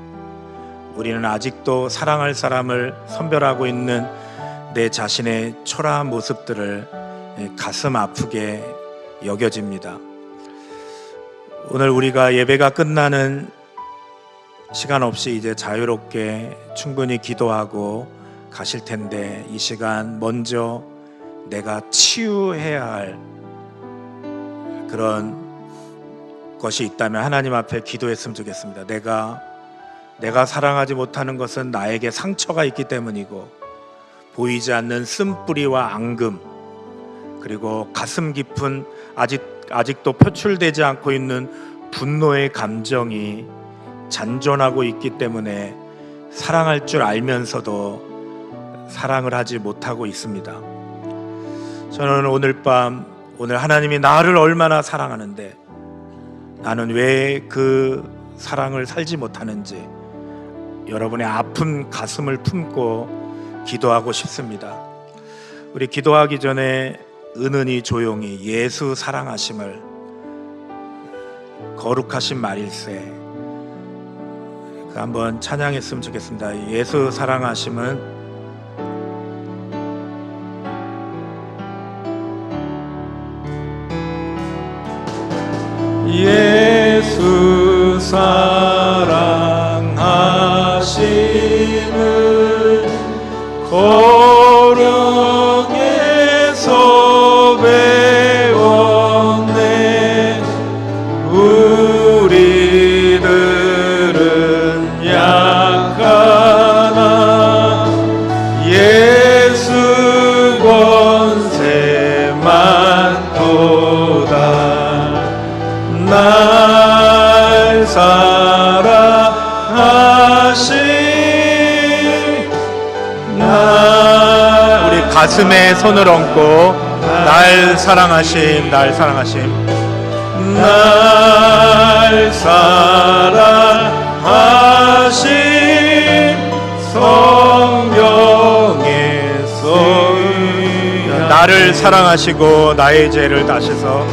우리는 아직도 사랑할 사람을 선별하고 있는 내 자신의 초라한 모습들을 가슴 아프게 여겨집니다. 오늘 우리가 예배가 끝나는 시간 없이 이제 자유롭게 충분히 기도하고 가실 텐데, 이 시간 먼저 내가 치유해야 할 그런 것이 있다면 하나님 앞에 기도했으면 좋겠습니다. 내가 사랑하지 못하는 것은 나에게 상처가 있기 때문이고, 보이지 않는 쓴뿌리와 앙금, 그리고 가슴 깊은 아직도 표출되지 않고 있는 분노의 감정이 잔존하고 있기 때문에 사랑할 줄 알면서도 사랑을 하지 못하고 있습니다. 저는 오늘 하나님이 나를 얼마나 사랑하는데 나는 왜 그 사랑을 살지 못하는지 여러분의 아픈 가슴을 품고 기도하고 싶습니다. 우리 기도하기 전에 은은히 조용히 예수 사랑하심을, 거룩하신 말일세 한번 찬양했으면 좋겠습니다. 예수 사랑하심은 예수 사랑하심을 거룩에서 배웠네. 우리들은 약하나 예수 권세만 도다. 날 사랑하신 우리 가슴에 손을 얹고 날 사랑하심, 날 사랑하심, 날 사랑하심 성경에서 나를 사랑하시고 나의 죄를 다셔서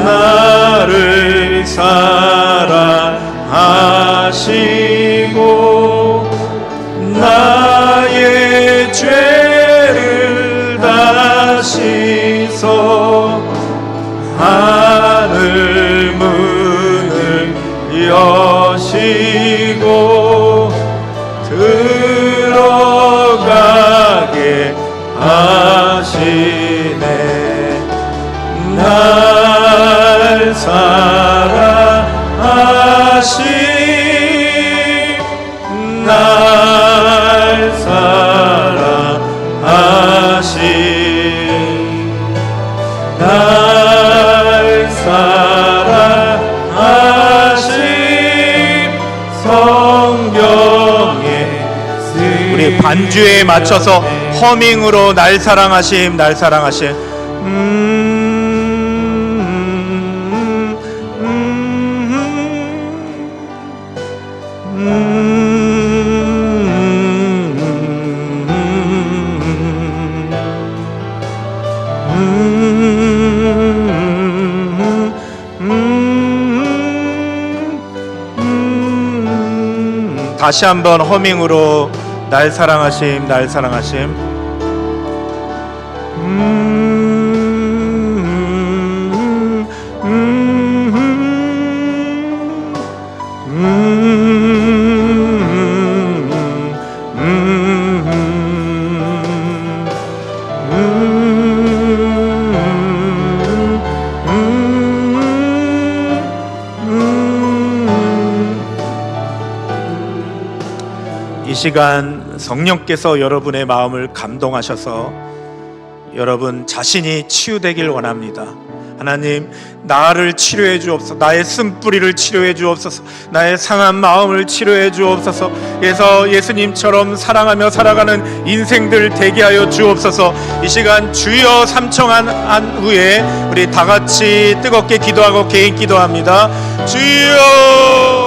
나를 사랑하시고 나의 죄를 다시서 하늘 문을 여시고 들어가게 하시네. 날 사랑하심, 날 사랑하심, 날 사랑하심 성경에 우리 반주에 맞춰서 허밍으로 날 사랑하심, 날 사랑하심. 다시 한번 허밍으로 날 사랑하심, 날 사랑하심. 시간 성령께서 여러분의 마음을 감동하셔서 여러분 자신이 치유되길 원합니다. 하나님, 나를 치료해 주옵소서. 나의 쓴뿌리를 치료해 주옵소서. 나의 상한 마음을 치료해 주옵소서. 그래서 예수님처럼 사랑하며 살아가는 인생들 되게 하여 주옵소서. 이 시간 주여 삼청한 후에 우리 다 같이 뜨겁게 기도하고 개인 기도합니다. 주여